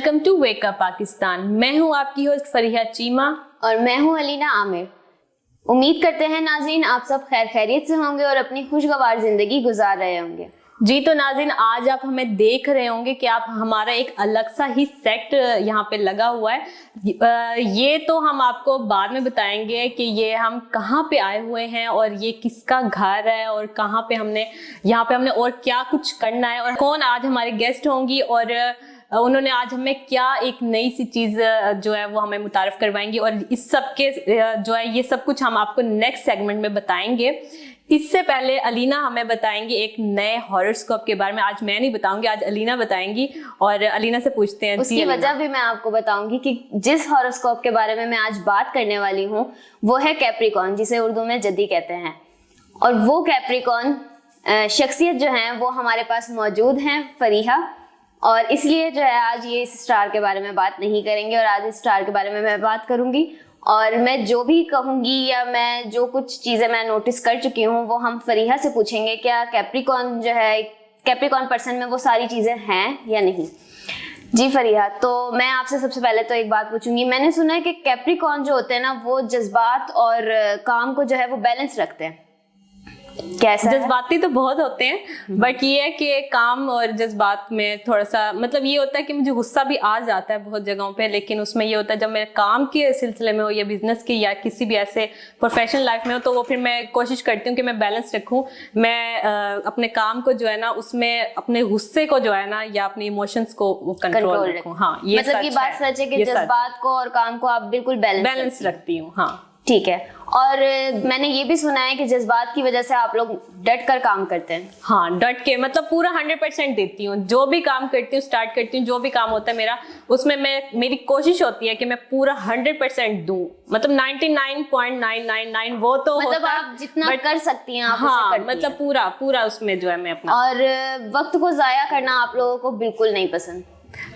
Welcome to wake up Pakistan. मैं हूं आपकी होस्ट फरीहा चीमा और मैं हूं अलीना आमिर। उम्मीद करते हैं नाज़रीन आप सब खैर खैरियत से होंगे और अपनी खुशगवार जिंदगी गुजार रहे होंगे। जी तो नाज़रीन, आज आप हमें देख रहे होंगे कि आप हमारा एक अलग सा ही सेट यहाँ पे लगा हुआ है। ये तो हम आपको बाद में बताएंगे कि ये हम कहाँ पे आए हुए हैं और ये किसका घर है और कहाँ पे यहाँ पे हमने और क्या कुछ करना है और कौन आज हमारे गेस्ट होंगी और उन्होंने आज हमें क्या एक नई सी चीज़ जो है वो हमें मुतारफ करवाएंगी और इस सब के जो है ये सब कुछ हम आपको नेक्स्ट सेगमेंट में बताएंगे। इससे पहले अलीना हमें बताएंगी एक नए हॉरोस्कोप के बारे में। आज मैं नहीं बताऊंगी, आज अलीना बताएंगी और अलीना से पूछते हैं। उसकी वजह भी मैं आपको बताऊंगी कि जिस हॉरोस्कोप के बारे में मैं आज बात करने वाली हूँ वो है कैप्रिकॉर्न, जिसे उर्दू में जद्दी कहते हैं। और वो कैप्रिकॉर्न शख्सियत जो है वो हमारे पास मौजूद हैं फरीहा, और इसलिए जो है आज ये इस स्टार के बारे में बात नहीं करेंगे और आज इस स्टार के बारे में मैं बात करूंगी। और मैं जो भी कहूंगी या मैं जो कुछ चीज़ें मैं नोटिस कर चुकी हूँ वो हम फरीहा से पूछेंगे, क्या कैप्रिकॉर्न जो है कैप्रिकॉर्न पर्सन में वो सारी चीज़ें हैं या नहीं। जी फरीहा, तो मैं आपसे सबसे पहले तो एक बात पूछूंगी। मैंने सुना है कि कैप्रिकॉर्न जो होते हैं ना वो जज्बात और काम को जो है वो बैलेंस रखते हैं। कैसा? जज्बाती तो बहुत होते हैं, बट ये है कि काम और जज्बात में थोड़ा सा मतलब ये होता है कि मुझे गुस्सा भी आ जाता है बहुत जगहों पे, लेकिन उसमें ये होता है जब मेरे काम के सिलसिले में हो या बिजनेस की या किसी भी ऐसे प्रोफेशनल लाइफ में हो तो वो फिर मैं कोशिश करती हूँ कि मैं बैलेंस रखूँ। मैं अपने काम को जो है ना उसमें अपने गुस्से को जो है ना या अपने इमोशंस को कंट्रोल रखूँ। हाँ, ये मतलब ये बात सच है कि जज्बात को और काम को आप बिल्कुल बैलेंस रखती हूँ। हाँ ठीक है। और मैंने ये भी सुना है कि जज्बात की वजह से आप लोग डट कर काम करते हैं। हाँ, डट के मतलब पूरा 100% देती हूँ। जो भी काम करती हूँ, स्टार्ट करती हूँ, जो भी काम होता है मेरा उसमें मेरी कोशिश होती है कि मैं पूरा 100% दूँ। मतलब 99.999 वो तो मतलब आप जितना कर सकती हैं आप हाँ, उसे करती मतलब पूरा उसमें जो है मैं अपना। और वक्त को जाया करना आप लोगों को बिल्कुल नहीं पसंद।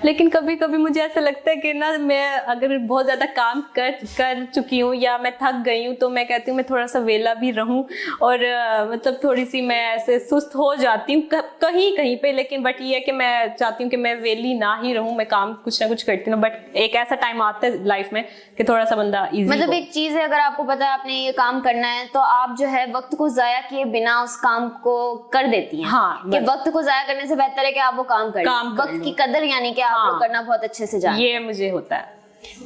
लेकिन कभी कभी मुझे ऐसा लगता है कि ना मैं अगर बहुत ज़्यादा काम कर चुकी हूँ या मैं थक गई हूँ तो मैं कहती हूँ मैं थोड़ा सा वेला भी रहूँ और मतलब थोड़ी सी मैं ऐसे सुस्त हो जाती हूँ कहीं पे। लेकिन बट ये है कि मैं चाहती हूँ कि मैं वेली ना ही रहूँ, मैं काम कुछ ना कुछ करती हूँ। बट एक ऐसा टाइम आता है लाइफ में कि थोड़ा सा बंदा ईजी मतलब एक चीज़ है, अगर आपको पता है आपने ये काम करना है तो आप जो है वक्त को जाया किए बिना उस काम को कर देती हैं। हाँ, कि वक्त को जाया करने से बेहतर है कि आप वो काम करें। वक्त की कदर यानी कि आप लोग करना बहुत अच्छे से जानते हैं। ये मुझे होता है।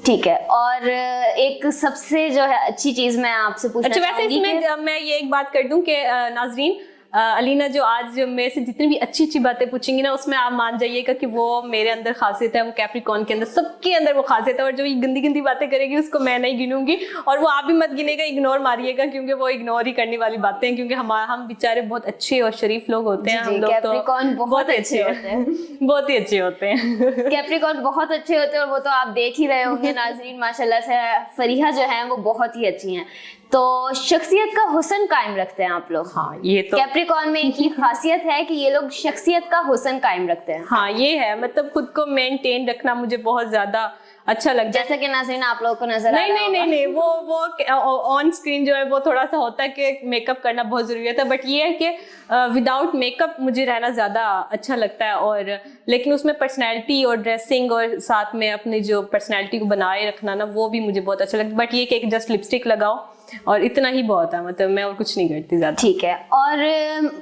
ठीक है। और एक सबसे जो है अच्छी चीज मैं आपसे पूछना चाहूंगी। वैसे इसमें मैं ये एक बात कर दूं कि नाजरीन, अलीना जो आज मेरे से जितनी भी अच्छी अच्छी बातें पूछेंगी ना उसमें आप मान जाइएगा कि वो मेरे अंदर खासियत है, वो कैप्रिकॉर्न के अंदर सबके अंदर वो खासियत है। और जो ये गंदी गंदी बातें करेगी उसको मैं नहीं गिनूंगी और वो आप भी मत गिनेगा, इग्नोर मारिएगा क्योंकि वो इग्नोर ही करने वाली बातें हैं। क्योंकि हम बेचारे बहुत अच्छे और शरीफ लोग होते हैं। हम लोग तो बहुत अच्छे होते हैं बहुत ही अच्छे होते हैं। कैप्रिकॉर्न बहुत अच्छे होते हैं और वो तो आप देख ही रहे होंगे नाजरीन। माशाल्लाह से फरीहा जो है वो बहुत ही अच्छी हैं। तो शख्सियत का हुस्न कायम रखते हैं आप लोग। हाँ, ये तो कैप्रिकॉर्न में एक ही खासियत है कि ये लोग शख्सियत का हुस्न कायम रखते हैं। हाँ, ये है मतलब खुद को मेंटेन रखना मुझे बहुत ज्यादा अच्छा लगता है। जैसा कि नाज़रीन आप लोगों को नजर नहीं, वो ऑन स्क्रीन जो है वो थोड़ा सा होता है कि मेकअप करना बहुत जरूरी होता है। बट ये है कि विदाउट मेकअप मुझे रहना ज़्यादा अच्छा लगता है। और लेकिन उसमें पर्सनैलिटी और ड्रेसिंग और साथ में अपनी जो पर्सनैलिटी को बनाए रखना ना वो भी मुझे बहुत अच्छा लगता है। बट ये कि जस्ट लिपस्टिक लगाओ और इतना ही बहुत है, मतलब मैं और कुछ नहीं करती ज़्यादा। ठीक है। और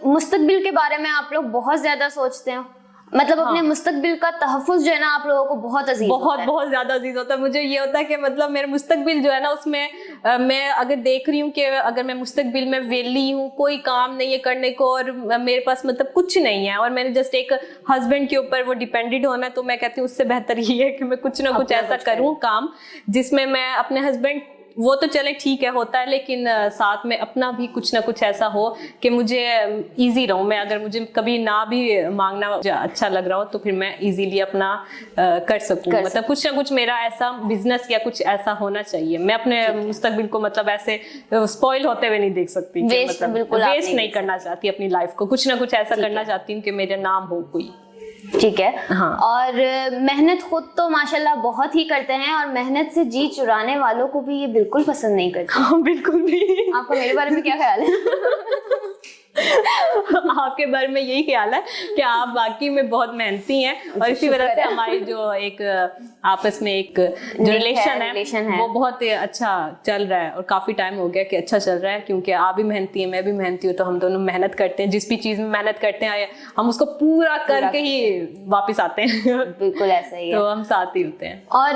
मुस्तकबिल के बारे में आप लोग बहुत ज़्यादा सोचते हैं, मतलब अपने मुस्तकबिल का तहफ़्फ़ुज़ जो है ना आप लोगों को बहुत अजीज बहुत ज्यादा अजीज होता है। मुझे ये होता है कि मतलब मेरे मुस्तकबिल जो है ना उसमें मैं अगर देख रही हूँ कि अगर मैं मुस्तकबिल में वेली हूँ, कोई काम नहीं है करने को और मेरे पास मतलब कुछ नहीं है और मैंने जस्ट एक हस्बैंड के ऊपर वो डिपेंडेड होना है, तो मैं कहती हूँ उससे बेहतर ये है कि मैं कुछ ना कुछ ऐसा करूँ काम जिसमें मैं अपने हस्बैंड वो तो चले ठीक है होता है, लेकिन साथ में अपना भी कुछ ना कुछ ऐसा हो कि मुझे इजी रहूं। मैं अगर मुझे कभी ना भी मांगना अच्छा लग रहा हो तो फिर मैं इजीली अपना कर सकूं। मतलब कुछ ना कुछ मेरा ऐसा बिजनेस या कुछ ऐसा होना चाहिए। मैं अपने मुस्तकबिल को मतलब ऐसे स्पॉइल होते हुए नहीं देख सकती, वेस्ट नहीं करना चाहती अपनी लाइफ को। कुछ ना कुछ ऐसा करना चाहती हूँ कि मेरा नाम हो कोई। ठीक है। हाँ। और मेहनत खुद तो माशाल्लाह बहुत ही करते हैं और मेहनत से जी चुराने वालों को भी ये बिल्कुल पसंद नहीं करते। हाँ, बिल्कुल भी। आपका मेरे बारे में क्या ख्याल है? आपके बारे में यही ख्याल है कि आप वाकई में बहुत मेहनती हैं और इसी वजह से हमारी जो एक आपस में एक जो रिलेशन है वो बहुत अच्छा चल रहा है और काफी टाइम हो गया कि अच्छा चल रहा है, क्योंकि आप भी मेहनती हैं, मैं भी मेहनती हूँ, तो हम दोनों मेहनत करते हैं, जिस भी चीज में मेहनत करते हैं हम उसको पूरा करके ही वापस आते हैं। बिल्कुल ऐसा ही है, तो हम साथ ही होते हैं। और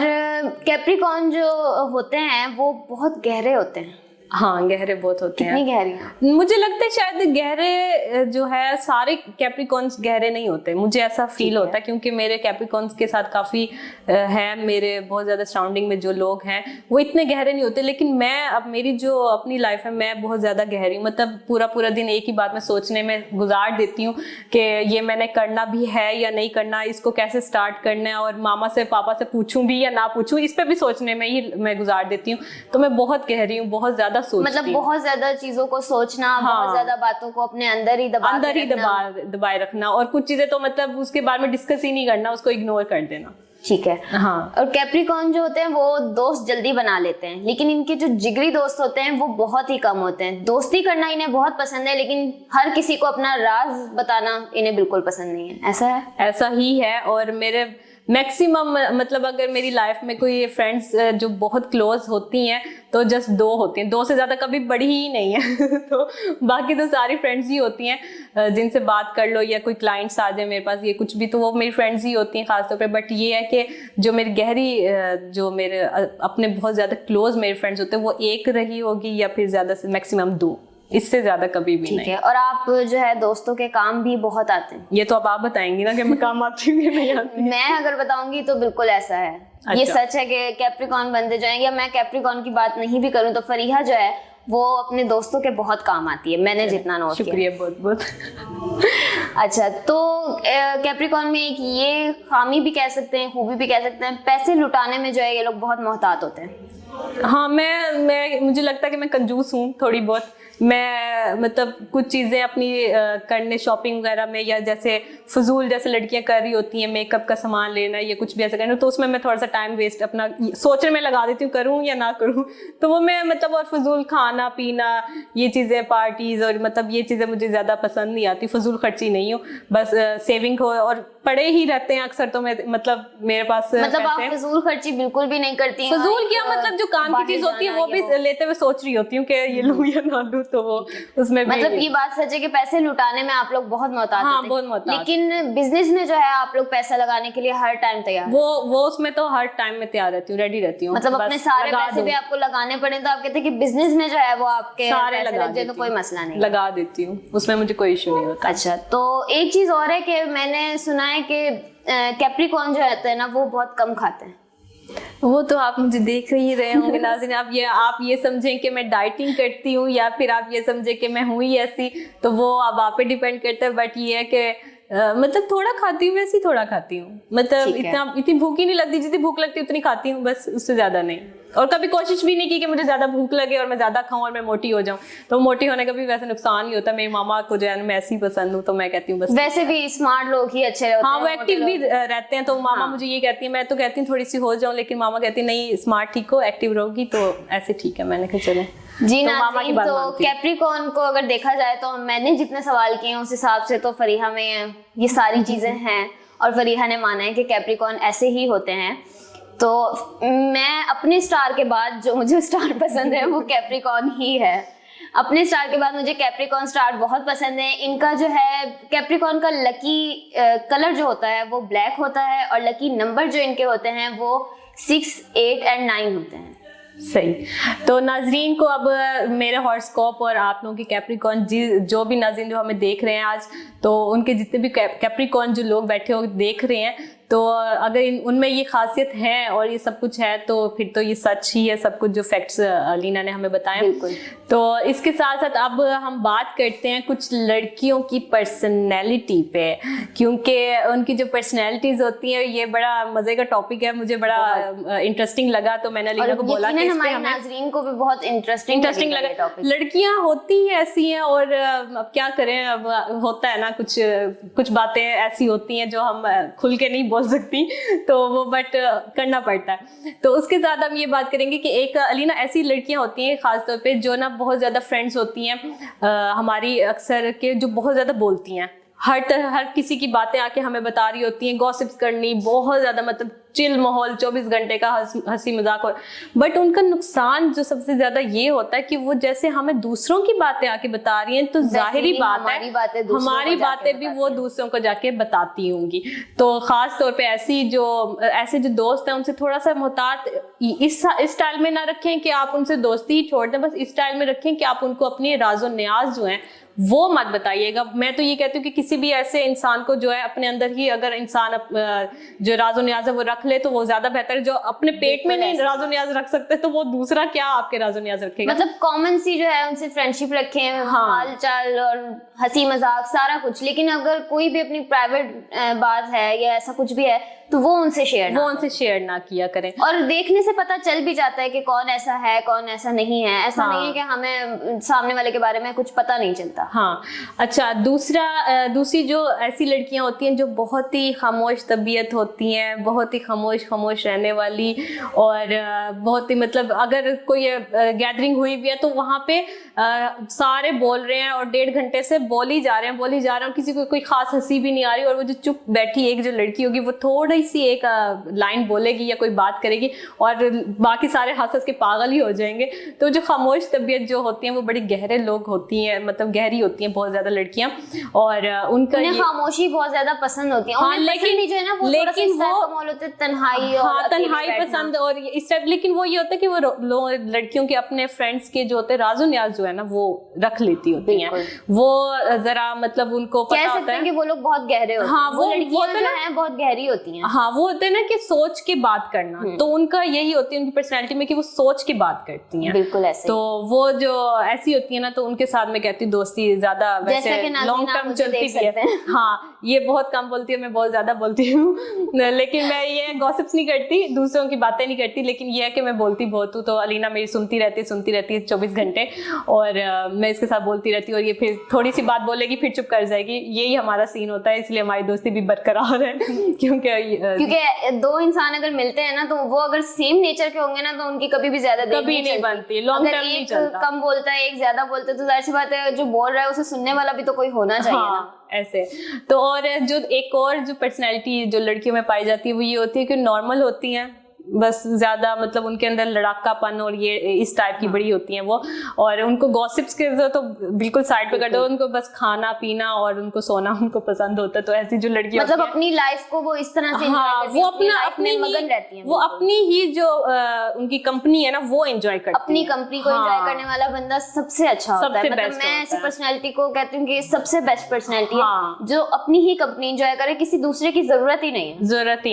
कैप्रिकॉर्न जो होते हैं वो बहुत गहरे होते हैं। हाँ, गहरे बहुत होते हैं। कितनी गहरी? मुझे लगता है शायद गहरे जो है सारे कैप्रिकॉर्न्स गहरे नहीं होते, मुझे ऐसा फील होता है, क्योंकि मेरे कैप्रिकॉर्न्स के साथ काफी है, मेरे बहुत ज्यादा सराउंडिंग में जो लोग हैं वो इतने गहरे नहीं होते, लेकिन मैं अब मेरी जो अपनी लाइफ है मैं बहुत ज्यादा गहरी, मतलब पूरा पूरा दिन एक ही बात में सोचने में गुजार देती हूँ कि ये मैंने करना भी है या नहीं करना, इसको कैसे स्टार्ट करना है, और मामा से पापा से पूछूं भी या ना पूछूं, इस पर भी सोचने में ही मैं गुजार देती हूँ। तो मैं बहुत गहरी हूँ, बहुत ज्यादा मतलब बहुत ज्यादा चीजों को सोचना, बहुत ज्यादा बातों को अपने अंदर ही दबाए रखना, और कुछ चीजें तो मतलब उसके बारे में डिस्कस ही नहीं करना, उसको इग्नोर कर देना। ठीक है। हाँ। और कैप्रिकॉर्न जो होते हैं वो दोस्त जल्दी बना लेते हैं, लेकिन इनके जो जिगरी दोस्त होते हैं वो बहुत ही कम होते हैं। दोस्ती करना इन्हें बहुत पसंद है, लेकिन हर किसी को अपना राज बताना इन्हें बिल्कुल पसंद नहीं है। ऐसा है? ऐसा ही है। और मेरे मैक्सिमम मतलब अगर मेरी लाइफ में कोई फ्रेंड्स जो बहुत क्लोज होती हैं तो जस्ट 2 होती हैं, 2 से ज़्यादा कभी बढ़ी ही नहीं है। तो बाकी तो सारी फ्रेंड्स ही होती हैं जिनसे बात कर लो, या कोई क्लाइंट्स आ जाए मेरे पास, ये कुछ भी, तो वो मेरी फ्रेंड्स ही होती हैं खासतौर पे। बट ये है कि जो मेरी गहरी जो मेरे अपने बहुत ज़्यादा क्लोज मेरे फ्रेंड्स होते हैं वो एक रही होगी, या फिर ज़्यादा से मैक्सिमम 2, इससे ज्यादा कभी भी नहीं। ठीक है। और आप जो है दोस्तों के काम भी बहुत आते हैं। ये तो अब आप बताएंगी ना कि मैं काम आती हूँ या नहीं आती। मैं अगर बताऊंगी तो बिल्कुल ऐसा है। अच्छा। ये सच है कि कैप्रिकॉर्न बंदे जो हैं, या मैं कैप्रिकॉर्न की बात नहीं भी करूं तो फरीहा जो है वो अपने दोस्तों के बहुत काम आती है, मैंने जितना नोट किया। शुक्रिया बहुत बहुत। अच्छा, तो कैप्रिकॉर्न में एक ये खामी भी कह सकते हैं, खूबी भी कह सकते हैं, पैसे लुटाने में जो है ये लोग बहुत मोहतात होते हैं। हाँ, मैं मुझे लगता है कि मैं कंजूस हूँ थोड़ी बहुत। मैं मतलब कुछ चीज़ें अपनी करने शॉपिंग वगैरह में, या जैसे फजूल जैसे लड़कियां कर रही होती हैं मेकअप का सामान लेना या कुछ भी ऐसा करना, तो उसमें मैं थोड़ा सा टाइम वेस्ट अपना सोचने में लगा देती हूँ करूँ या ना करूँ। तो वो मैं मतलब, और फजूल खाना पीना, ये चीज़ें, पार्टीज, और मतलब ये चीज़ें मुझे ज़्यादा पसंद नहीं आती। फजूल खर्ची नहीं हो, बस सेविंग हो, और पड़े ही रहते हैं अक्सर तो मैं मतलब मेरे पास मतलब आप फजूल खर्ची बिल्कुल भी नहीं करती? फजूल क्या मतलब जो काम की चीज होती है वो भी लेते हुए सोच रही होती हूँ कि ये लूं या ना लूं, तो वो उसमें भी मतलब ये बात सच है कि पैसे लुटाने में आप लोग बहुत मोहतात हाँ, होते हैं। बहुत मोहतात। लेकिन बिजनेस में जो है आप लोग पैसा लगाने के लिए हर टाइम तैयार? वो उसमें तो हर टाइम में तैयार रहती हूँ, रेडी रहती हूँ। मतलब अपने सारे पैसे भी आपको लगाने पड़े तो आप कहते हैं कि बिजनेस में जो है वो आपके सारे पैसे लगा लग जाए तो कोई मसला नहीं, लगा देती हूँ, उसमें मुझे कोई इशू नहीं होता। अच्छा, तो एक चीज और है कि मैंने सुना है कि कैप्रिकॉर्न जो रहते हैं ना वो बहुत कम खाते हैं। वो तो आप मुझे देख ही रहे होंगे नाज़रीन। आप ये समझें कि मैं डाइटिंग करती हूँ, या फिर आप ये समझें कि मैं हूँ ही ऐसी, तो वो अब आप पे डिपेंड करता है। बट ये है कि मतलब थोड़ा खाती हूँ, वैसे ही थोड़ा खाती हूँ, मतलब इतनी भूख ही नहीं लगती, जितनी भूख लगती है उतनी खाती हूँ, बस उससे ज्यादा नहीं। और कभी कोशिश भी नहीं की कि मुझे ज्यादा भूख लगे और मैं ज्यादा खाऊं और मैं मोटी हो जाऊं, तो मोटी होने का भी वैसे नुकसान ही होता है। मेरी मामा को जो है मैं ऐसी पसंद हूँ, तो मैं कहती हूँ बस। वैसे भी स्मार्ट लोग ही अच्छे होते हैं। हाँ, वो एक्टिव भी रहते हैं, तो मामा मुझे ये कहती है, मैं तो कहती हूँ थोड़ी सी हो जाऊं, लेकिन मामा कहती है नहीं, स्मार्ट ठीक हो, एक्टिव रहोगी तो ऐसे ठीक है। मैंने कहा चले जी तो नाज़रीन, तो कैप्रिकॉर्न को अगर देखा जाए तो मैंने जितने सवाल किए हैं उस हिसाब से तो फरीहा में ये सारी चीजें हैं, और फरीहा ने माना है कि कैप्रिकॉर्न ऐसे ही होते हैं। तो मैं अपने स्टार के बाद जो मुझे स्टार पसंद है वो कैप्रिकॉर्न ही है। अपने स्टार के बाद मुझे कैप्रिकॉर्न स्टार बहुत पसंद है। इनका जो है कैप्रिकॉर्न का लकी कलर जो होता है वो ब्लैक होता है, और लकी नंबर जो इनके होते हैं वो 6, 8 और 9 होते हैं। सही। तो नाजरीन को अब मेरे हॉरोस्कोप और आप लोगों के कैप्रिकॉर्न जो भी नाजरीन जो हमें देख रहे हैं आज, तो उनके जितने भी कैप्रिकॉर्न जो लोग बैठे हो देख रहे हैं, तो अगर उनमें ये खासियत है और ये सब कुछ है, तो फिर तो ये सच ही है सब कुछ जो फैक्ट्स अलीना ने हमें बताए। बिल्कुल। तो इसके साथ साथ अब हम बात करते हैं कुछ लड़कियों की पर्सनैलिटी पे, क्योंकि उनकी जो पर्सनैलिटीज होती हैं ये बड़ा मजे का टॉपिक है, मुझे बड़ा इंटरेस्टिंग लगा, तो मैंने अलीना को बोला कि हमारे नाज़रीन को भी बहुत इंटरेस्टिंग लगा। लड़कियां होती ही ऐसी हैं, और अब क्या करें, अब होता है ना, कुछ बातें ऐसी होती हैं जो हम खुल के नहीं बोल सकती, तो वो बट करना पड़ता है। तो उसके साथ हम ये बात करेंगे कि एक अलीना ऐसी लड़कियां होती हैं खासतौर पे जो ना बहुत ज़्यादा फ्रेंड्स होती हैं हमारी अक्सर के, जो बहुत ज़्यादा बोलती हैं, हर किसी की बातें आके हमें बता रही होती हैं, गॉसिप्स करनी, बहुत ज़्यादा मतलब चिल माहौल, 24 घंटे का हंसी मजाक हो। बट उनका नुकसान जो सबसे ज्यादा ये होता है कि वो जैसे हमें दूसरों की बातें आके बता रही हैं, तो जाहिर बात है हमारी बातें भी वो दूसरों को जाके बताती होंगी। तो खास तौर पे ऐसे जो दोस्त हैं उनसे थोड़ा सा मोहतात इस स्टाइल में ना रखें कि आप उनसे दोस्ती ही छोड़ दें, बस इस स्टाइल में रखें कि आप उनको अपनी राज़ो न्याज जो है वो मत बताइएगा। मैं तो ये कहती हूँ कि किसी भी ऐसे इंसान को जो है अपने अंदर ही अगर इंसान जो राज़ो न्याज है वो रख ले तो वो ज्यादा बेहतर है। जो अपने पेट में नहीं राज़ो न्याज रख सकते तो वो दूसरा क्या आपके राज़ो न्याज रखेगा। मतलब कॉमन सी जो है उनसे फ्रेंडशिप रखें, हाल चाल और हंसी मजाक सारा कुछ, लेकिन अगर कोई भी अपनी प्राइवेट बात है या ऐसा कुछ भी है तो वो उनसे शेयर ना किया करें। और देखने से पता चल भी जाता है कि कौन ऐसा है कौन ऐसा नहीं है। ऐसा नहीं है कि हमें सामने वाले के बारे में कुछ पता नहीं चलता। हाँ, अच्छा, दूसरी जो ऐसी लड़कियां होती हैं जो बहुत ही खामोश तबीयत होती हैं, बहुत ही खामोश रहने वाली, और बहुत ही मतलब अगर कोई गैदरिंग हुई हुई है तो वहाँ पे सारे बोल रहे हैं और 1.5 घंटे से बोल ही जा रहे हैं और किसी को कोई खास हंसी भी नहीं आ रही, और वो जो चुप बैठी एक जो लड़की होगी वो थोड़ी सी एक लाइन बोलेगी या कोई बात करेगी और बाकी सारे हंस के पागल ही हो जाएंगे। तो जो खामोश तबीयत जो होती हैं वो बड़ी गहरे लोग होती हैं, मतलब गहरी होती हैं बहुत ज्यादा लड़कियां, और उनका खामोशी बहुत ज्यादा पसंद होती है। हाँ, लेकिन जो है ना वो लेकिन वो तन्हाई और तन्हाई पसंद और इस टाइप। लेकिन वो ये होता है कि वो लड़कियों के अपने फ्रेंड्स के जो होते हैं राज़ो न्याज जो है ना वो रख लेती होती हैं। वो जरा मतलब उनको पता होता है कि वो लोग बहुत गहरे होते हैं। हाँ, वो लड़कियां जो हैं बहुत गहरी होती हैं। हाँ, वो होते हैं ना कि सोच के बात करना, तो उनका यही होती है उनकी पर्सनैलिटी में कि वो सोच के बात करती हैं। बिल्कुल ऐसे। तो वो जो ऐसी होती है ना, तो उनके साथ में कहती हूँ दोस्ती ज्यादा वैसे लॉन्ग टर्म चलती है। हाँ, ये बहुत कम बोलती है, मैं बहुत ज्यादा बोलती हूँ लेकिन मैं ये गॉसिप्स नहीं करती, दूसरों की बातें नहीं करती, लेकिन ये है कि मैं बोलती बहुत हूँ। तो अलीना मेरी सुनती रहती है 24 घंटे, और मैं इसके साथ बोलती रहती हूँ और ये फिर थोड़ी सी बात बोलेगी फिर चुप कर जाएगी। यही हमारा सीन होता है, इसलिए हमारी दोस्ती भी बरकरार है क्योंकि दो इंसान अगर मिलते हैं ना तो वो अगर सेम नेचर के होंगे ना तो उनकी कभी भी ज्यादा कभी नहीं बनती, लॉन्ग टर्म नहीं चलता। कम बोलता है, एक ज्यादा बोलता है, तो जाहिर सी बात है जो बोल रहा है उसे सुनने वाला भी तो कोई होना चाहिए ना। ऐसे तो और जो एक और जो पर्सनैलिटी जो लड़कियों में पाई जाती है वो ये होती है कि नॉर्मल होती हैं, बस ज्यादा मतलब उनके अंदर लड़ाकापन और ये इस टाइप की बड़ी होती हैं वो, और उनको गॉसिप्स के तो बिल्कुल साइड पे कर दो, उनको बस खाना पीना और उनको सोना उनको पसंद होता है। तो ऐसी जो लड़कियां मतलब अपनी लाइफ को वो इस तरह से वो अपनी मगन रहती हैं, वो अपनी ही जो उनकी कंपनी है ना वो एंजॉय करती है। अपनी कंपनी को एंजॉय करने वाला बंदा सबसे अच्छा होता है। मतलब मैं ऐसी पर्सनैलिटी को कहती हूँ कि सबसे बेस्ट पर्सनैलिटी है जो अपनी ही कंपनी एंजॉय करे, किसी दूसरे की जरूरत ही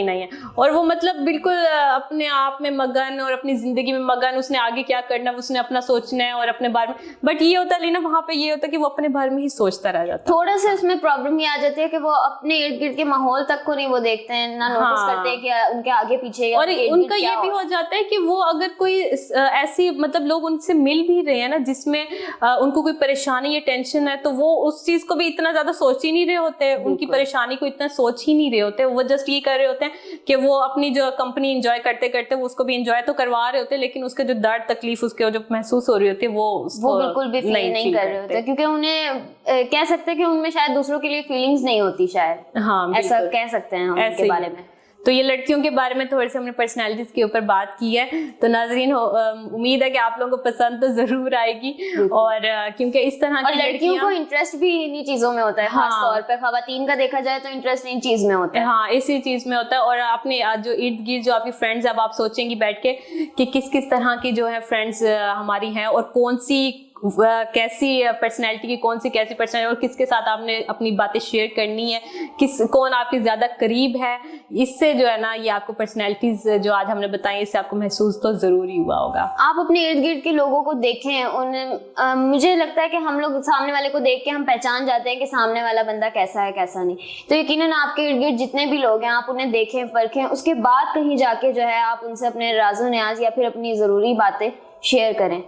नहीं है। और वो मतलब बिल्कुल अपने आप में मगन और अपनी जिंदगी में मगन, उसने आगे क्या करना उसने अपना सोचना है और अपने बारे में। बट ये होता है लेना वहां पे ये होता है कि वो अपने बारे में ही सोचता रह जाता है। थोड़ा सा उसमें प्रॉब्लम ये आ जाती है कि वो अपने इर्द गिर्द के माहौल तक को नहीं वो देखते हैं ना, नोटिस करते हैं कि उनके आगे पीछे और उनका ये भी हो जाता है कि वो अगर कोई ऐसी मतलब लोग उनसे मिल भी रहे हैं ना जिसमें उनको कोई परेशानी या टेंशन है, तो वो उस चीज को भी इतना ज्यादा सोच ही नहीं रहे होते, उनकी परेशानी को इतना सोच ही नहीं रहे होते। वो जस्ट ये कर रहे होते हैं कि वो अपनी जो कंपनी एंजॉय करते वो उसको भी एंजॉय तो करवा रहे होते, लेकिन उसके जो दर्द तकलीफ उसके जो महसूस हो रही होती है वो बिल्कुल भी फील नहीं कर रहे होते, क्योंकि उन्हें कह सकते हैं कि उनमें शायद दूसरों के लिए फीलिंग्स नहीं होती शायद। हाँ, ऐसा कह सकते हैं हम उनके बारे में। तो ये लड़कियों के बारे में थोड़ी सी हमने पर्सनालिटीज के ऊपर बात की है। तो नाज़रीन उम्मीद है कि आप लोगों को पसंद तो जरूर आएगी, और क्योंकि इस तरह की लड़कियों को इंटरेस्ट भी इन्हीं चीजों में होता है। खास तौर पे खवातीन का देखा जाए तो इंटरेस्ट इन चीज में होता है। हाँ, इसी चीज में होता है। और अपने जो इर्द गिर्द जो आपकी फ्रेंड्स, अब आप सोचेंगी बैठ के कि किस किस तरह की जो है फ्रेंड्स हमारी हैं, और कौन सी कैसी पर्सनैलिटी की कौन सी कैसी पर्सनैलिटी, और किसके साथ आपने अपनी बातें शेयर करनी है, कौन आपके ज्यादा करीब है। इससे जो है ना ये आपको पर्सनैलिटीज जो आज हमने बताई इससे आपको महसूस तो जरूर ही हुआ होगा। आप अपने इर्द गिर्द के लोगों को देखें, उन्हें मुझे लगता है कि हम लोग सामने वाले को देख के हम पहचान जाते हैं कि सामने वाला बंदा कैसा है कैसा नहीं। तो यकीनन आपके इर्द गिर्द जितने भी लोग हैं आप उन्हें देखें परखें, उसके बाद कहीं जाके जो है आप उनसे अपने राज़ो न्याज या फिर अपनी जरूरी बातें शेयर करें।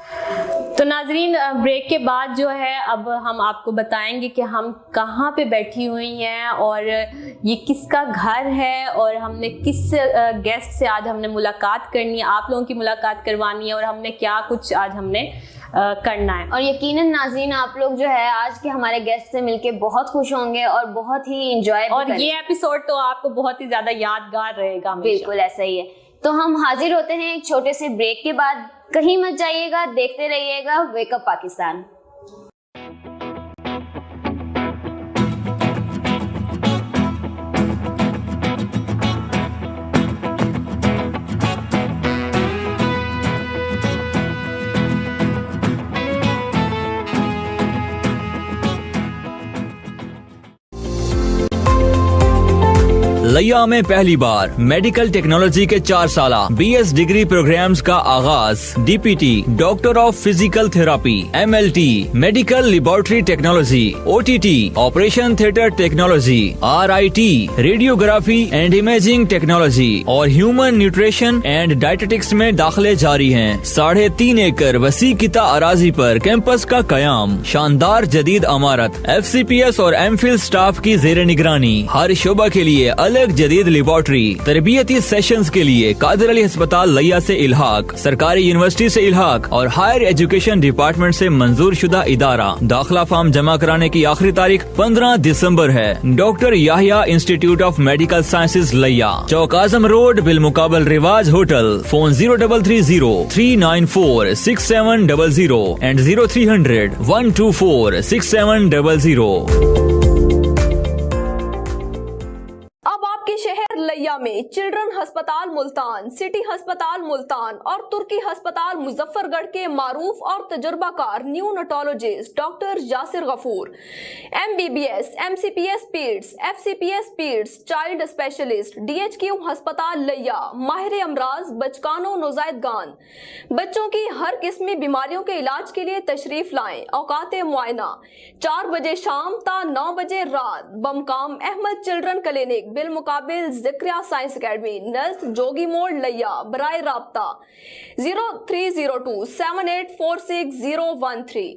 तो नाजरीन, ब्रेक के बाद जो है अब हम आपको बताएंगे कि हम कहाँ पे बैठी हुई हैं और ये किसका घर है और हमने किस गेस्ट से आज हमने मुलाकात करनी है, आप लोगों की मुलाकात करवानी है और हमने क्या कुछ आज हमने करना है। और यकीनन नाज़रीन, आप लोग जो है आज के हमारे गेस्ट से मिलके बहुत खुश होंगे और बहुत ही इंजॉय और ये एपिसोड तो आपको बहुत ही ज्यादा यादगार रहेगा। बिल्कुल ऐसा ही है। तो हम हाजिर होते हैं एक छोटे से ब्रेक के बाद। कहीं मत जाइएगा, देखते रहिएगा वेकअप पाकिस्तान। लैया में पहली बार मेडिकल टेक्नोलॉजी के 4 साला BS डिग्री प्रोग्राम्स का आगाज। DPT doctor of physical therapy, MLT medical laboratory technology, OTT operation theatre technology, RIT radiography and imaging technology और ह्यूमन न्यूट्रिशन एंड डाइटेटिक्स में दाखिले जारी हैं। 3.5 एकड़ वसी किता अराजी पर कैंपस का कयाम, शानदार जदीद इमारत, FCPS और MPhil स्टाफ की जेर निगरानी, हर शोबा के लिए अलग जदीद लेबोरेटरी, तरबियती सेशंस के लिए कादिर अली अस्पताल लैया से इल्हाक, सरकारी यूनिवर्सिटी से इल्हाक और हायर एजुकेशन डिपार्टमेंट से मंजूर शुदा इदारा। दाखिला फॉर्म जमा कराने की आखिरी तारीख 15 दिसंबर है। Doctor Yahya institute of medical sciences Layyah, Chowk Azam road, बिलमुकाबल रिवाज होटल। Phone 0330-394-6700 and 0300-124-6700। शहर लैया में चिल्ड्रन अस्पताल मुल्तान, सिटी अस्पताल मुल्तान और तुर्की अस्पताल मुजफ्फरगढ़ के मारूफ और तजुर्बाकार neonatologist doctor Yasir Ghafoor, MBBS, MCPS peds, FCPS peds, child specialist, DHQ अस्पताल लैया, माहिर अमराज बचकानो नौज़ायदगान, बच्चों की हर किस्म बीमारियों के इलाज के लिए तशरीफ लाएं। औकात मुआयना 4 बजे शाम ता 9 बजे रात। बमकाम अहमद चिल्ड्रन क्लिनिक, बिलमुकाबिल जिक्रिया साइंस अकेडमी, नर्स जोगी मोड़ लैया। बराए राब्ता 0302784613।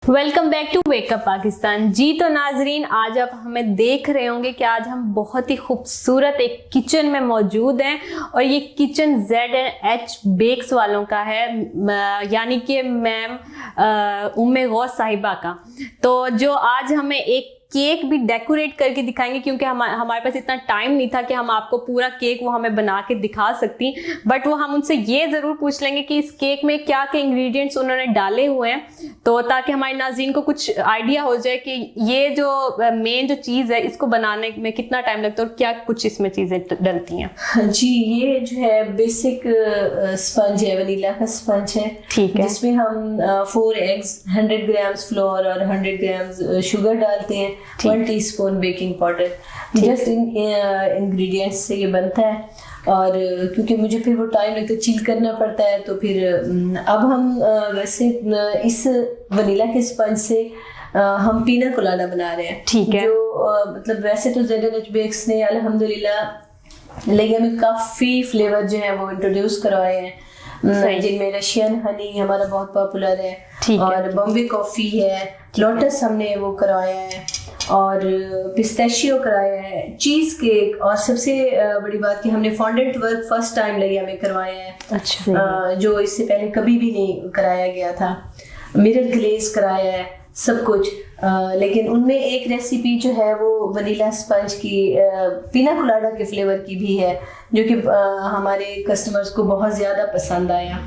Welcome back to wake up Pakistan. जी तो नाजरीन, आज आप हमें देख रहे होंगे कि आज हम बहुत ही खूबसूरत एक किचन में मौजूद हैं और ये किचन Z&H बेक्स वालों का है, यानी कि मैम उम्मे गौस साहिबा का। तो जो आज हमें एक केक भी डेकोरेट करके दिखाएंगे, क्योंकि हमारे पास इतना टाइम नहीं था कि हम आपको पूरा केक वो हमें बना के दिखा सकती, बट वो हम उनसे ये ज़रूर पूछ लेंगे कि इस केक में क्या क्या इंग्रेडिएंट्स उन्होंने डाले हुए हैं, तो ताकि हमारे नाज़रीन को कुछ आइडिया हो जाए कि ये जो मेन जो चीज़ है इसको बनाने में कितना टाइम लगता है और क्या कुछ इसमें चीज़ें डलती हैं। जी, ये जो है बेसिक स्पंज है, वनीला का स्पंज है, ठीक है, जिसमें हम 4 एग्स, 100 ग्राम्स फ्लोर और 100 ग्राम्स शुगर डालते हैं, 1 teaspoon baking powder. Just ingredients से ये बनता है। और क्योंकि मुझे फिर वो टाइम लगता है, चिल करना पड़ता है, तो फिर अब हम वैसे इस वनीला के स्पंज से हम पीना कोलाडा बना रहे हैं। ठीक है, जो मतलब वैसे तो Z&H बेक्स ने अल्हम्दुलिल्लाह लैया में काफ़ी फ्लेवर जो है वो इंट्रोड्यूस करवाए हैं, जिनमें रशियन हनी हमारा बहुत पॉपुलर है, और बॉम्बे कॉफ़ी है, लोटस हमने वो करवाया है, और पिस्ताशियो कराया है, चीज़ केक, और सबसे बड़ी बात कि हमने फॉन्डेंट वर्क फर्स्ट टाइम लैया में करवाया है। अच्छा, जो इससे पहले कभी भी नहीं कराया गया था। मिरर ग्लेज कराया है, सब कुछ। लेकिन उनमें एक रेसिपी जो है वो वनीला स्पंज की, पीना कोलाडा के फ्लेवर की भी है, जो कि हमारे कस्टमर्स को बहुत ज़्यादा पसंद आया।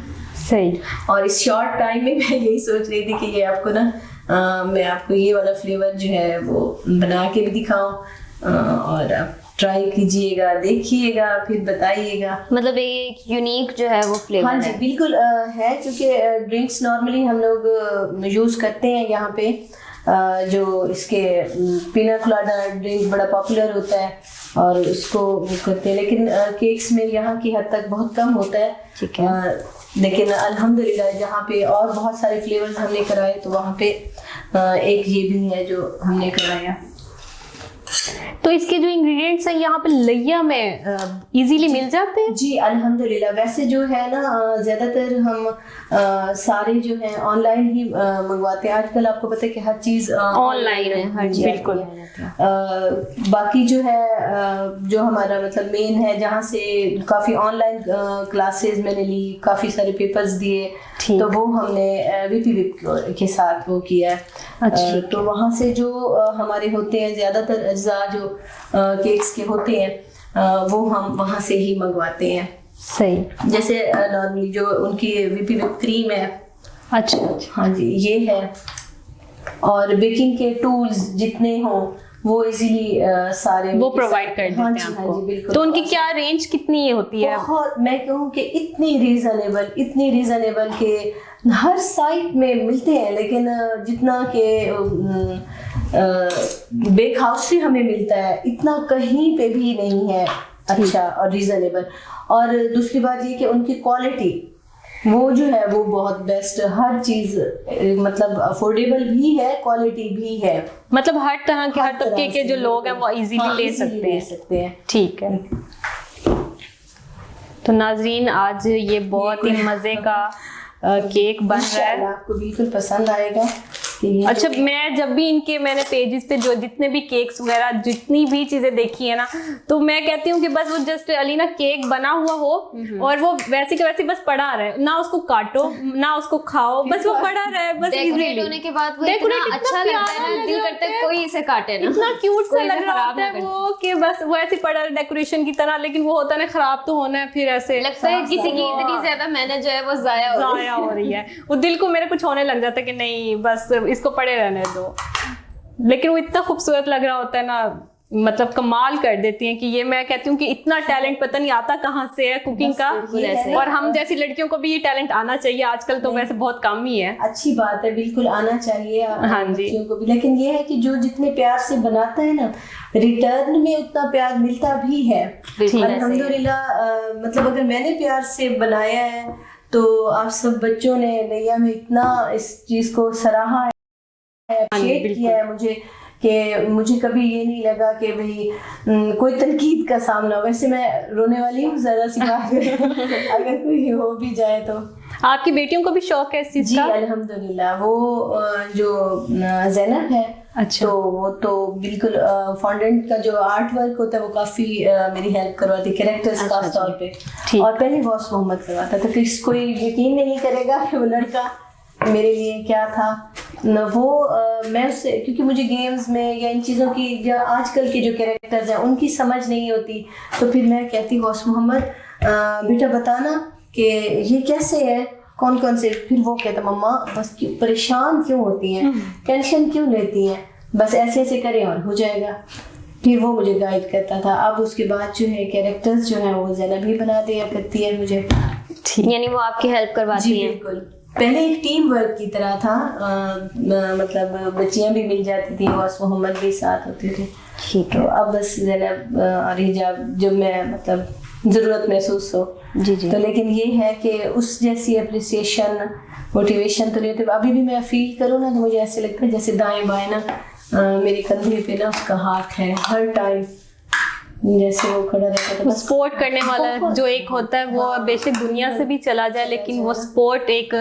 सही। और इस शॉर्ट टाइम में मैं यही सोच रही थी कि ये आपको ना मैं आपको ये वाला फ्लेवर जो है वो बना के भी दिखाऊं, और आप ट्राई कीजिएगा, देखिएगा, फिर बताइएगा। मतलब एक यूनिक जो है वो फ्लेवर हाँ जी, बिल्कुल है, क्योंकि ड्रिंक्स नॉर्मली हम लोग यूज़ करते हैं यहाँ पे, जो इसके पीना कोलाडा ड्रिंक बड़ा पॉपुलर होता है, और उसको वो करते हैं, लेकिन केक्स में यहाँ की हद तक बहुत कम होता है। ठीक है। लेकिन अल्हम्दुलिल्लाह जहाँ पे और बहुत सारे फ्लेवर्स हमने कराए तो वहाँ पे एक ये भी है जो हमने कराया। तो इसके जो इंग्रेडिएंट्स हैं यहाँ पे लैया में इजीली मिल जाते हैं? जी अल्हम्दुलिल्लाह। वैसे जो है ना ज़्यादातर हम सारे जो है ऑनलाइन ही मंगवाते हैं। आजकल आपको पता है कि हर चीज़ ऑनलाइन है, हर चीज़ बिल्कुल। बाकी जो है जो हमारा मतलब मेन है जहाँ से काफ़ी ऑनलाइन क्लासेस मैंने ली, काफ़ी सारे पेपर्स दिए, तो वो हमने वीपी के साथ वो किया। अच्छा। तो वहाँ से जो हमारे होते हैं ज़्यादातर अज्जा जो केक्स के होते हैं वो हम वहाँ से ही मंगवाते हैं। सही। जैसे नॉर्मली जो उनकी वीपी विप क्रीम है, अच्छा। हाँ जी ये है, और बेकिंग के टूल्स जितने हों वो इजीली सारे वो प्रोवाइड कर देते हाँ हैं जी, आपको। हाँ जी, बिल्कुल। तो उनकी क्या रेंज कितनी होती है? बहुत, मैं कहूँ कि इतनी रीजनेबल के हर साइट में मिलते हैं, लेकिन जितना के बेक हाउस से हमें मिलता है इतना कहीं पे भी नहीं है अच्छा और रीजनेबल। और दूसरी बात ये कि उनकी क्वालिटी वो जो है वो बहुत बेस्ट, हर चीज मतलब अफोर्डेबल भी है, क्वालिटी भी है, मतलब हर तरह के हर तबके के से जो लोग हैं वो इजीली हाँ, ले easily सकते हैं। ठीक है। तो नाजरीन आज ये बहुत ही मजे का केक बन रहा है, आपको बिल्कुल पसंद आएगा। अच्छा मैं जब भी इनके मैंने पेजेस पे जो जितने भी केक्स वगैरह जितनी भी चीजें देखी है ना, तो मैं कहती हूँ कि बस वो जस्ट अलीना केक बना हुआ हो और वो वैसे के वैसे बस पड़ा रहे, ना उसको काटो ना उसको खाओ, बस वो पड़ा रहे बस डेकोरेट होने के बाद वो इतना अच्छा लगता है ना, दिल करता है कोई इसे काटे ना, इतना क्यूट सा कोई लग इसे रहा खराब होता ना है वो कि बस वो ऐसे पड़ा डेकोरेशन की तरह, लेकिन वो होता है ना खराब तो होना है, फिर ऐसे लगता है किसी की इतनी ज्यादा मेहनत जो है वो जाया हो रही है। वो दिल को मेरे कुछ होने लग जाता है कि नहीं बस इसको पड़े रहने दो, लेकिन वो इतना खूबसूरत लग रहा होता है ना, मतलब कमाल कर देती हैं कि ये मैं कहती हूँ कि इतना टैलेंट पता नहीं आता कहाँ से है कुकिंग का, और हम जैसी लड़कियों को भी ये टैलेंट आना चाहिए। आजकल तो वैसे बहुत कम ही है। अच्छी बात है, बिल्कुल आना चाहिए हाँ जी बच्चियों को भी, लेकिन ये है कि जो जितने प्यार से बनाता है ना रिटर्न में उतना प्यार मिलता भी है अल्हम्दुलिल्लाह। मतलब अगर मैंने प्यार से बनाया है तो आप सब बच्चों ने नैया में इतना इस चीज को सराहा है, अप्रिशिएट किया है मुझे, कि मुझे कभी ये नहीं लगा कि भाई कोई तनकीद का सामना। वैसे मैं रोने वाली हूँ जरा सी बात अगर कोई हो भी जाए तो। आपकी बेटियों को भी शौक है इस चीज का? जी अल्हम्दुलिल्लाह। वो जो जैनब है, अच्छा, तो वो तो बिल्कुल फॉन्डेंट का जो आर्ट वर्क होता है वो काफी मेरी हेल्प करवाती, कैरेक्टर्स खास तौर पे। और पहले वॉस मोहम्मद करवाता था, तो कोई यकीन नहीं करेगा कि वो लड़का मेरे लिए क्या था न वो मैं उससे, क्योंकि मुझे गेम्स में या इन चीज़ों की या आजकल के जो कैरेक्टर्स हैं उनकी समझ नहीं होती, तो फिर मैं कहती वॉस मोहम्मद बेटा बताना कि ये कैसे है, कौन कौन से। फिर वो कहता मम्मा बस क्यों परेशान क्यों होती हैं, टेंशन क्यों लेती हैं, बस ऐसे ऐसे करें और हो जाएगा। फिर वो मुझे गाइड करता था। अब उसके बाद जो है कैरेक्टर्स जो है वो ज़ैनब भी बना दिया करती है मुझे, यानी वो आपकी हेल्प करवाती है। बिल्कुल। पहले एक टीम वर्क की तरह था, मतलब बच्चियां भी मिल जाती थी, वॉस मोहम्मद भी साथ होते थे। ठीक तो अब बस ज़ैनब और हिजाब जब मैं मतलब ज़रूरत महसूस हो जी। तो, लेकिन ये है कि उस जैसी अप्रिसिएशन मोटिवेशन तो नहीं होती। अभी भी मैं फील करूँ ना तो मुझे ऐसे लगता है जैसे दाएं बाएं ना मेरे कंधे पे ना उसका हाथ है हर टाइम, जैसे वो खड़ा रहता था। सपोर्ट करने वाला जो एक होता है वो बेशक दुनिया से भी चला जाए, लेकिन वो सपोर्ट एक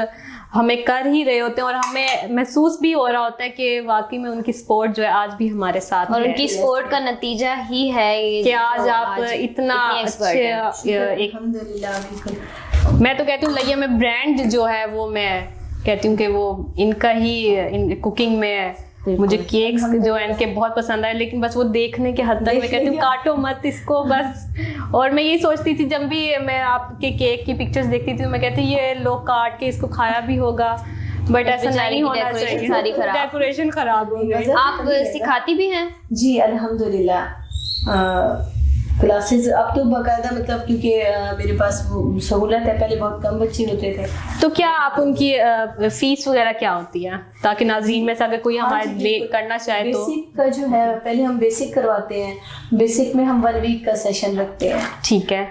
हमें कर ही रहे होते हैं, और हमें महसूस भी हो रहा होता है कि वाकई में उनकी सपोर्ट जो है आज भी हमारे साथ और है। उनकी सपोर्ट का नतीजा ही है ये कि आज आप इतना अच्छे एक, अल्हम्दुलिल्लाह बिल्कुल। मैं तो कहती हूँ लैया में ब्रांड जो है वो मैं कहती हूँ कि वो इनका ही इन कुकिंग में मुझे केक्स जो है इनके बहुत पसंद आए, लेकिन बस वो देखने के हद तक मैं कहती हूँ काटो मत इसको बस। और मैं यही सोचती थी जब भी मैं आपके केक की पिक्चर्स देखती थी तो मैं कहती ये लोग काट के इसको खाया भी होगा, बट ऐसा नहीं होना चाहिए, सारी खराब, डेकोरेशन खराब हो गई। आप सिखाती भी हैं? जी अल्हम्दुलिल्लाह। क्लासेस अब तो बाकायदा मतलब क्योंकि मेरे पास वो सहूलत है, पहले बहुत कम बच्चे होते थे। तो क्या आप उनकी फीस वगैरह क्या होती है, ताकि नाज़रीन में से अगर कोई हमारे ले करना चाहे तो? बेसिक का जो है पहले हम बेसिक करवाते हैं, बेसिक में हम 1 वीक का सेशन रखते हैं। ठीक है।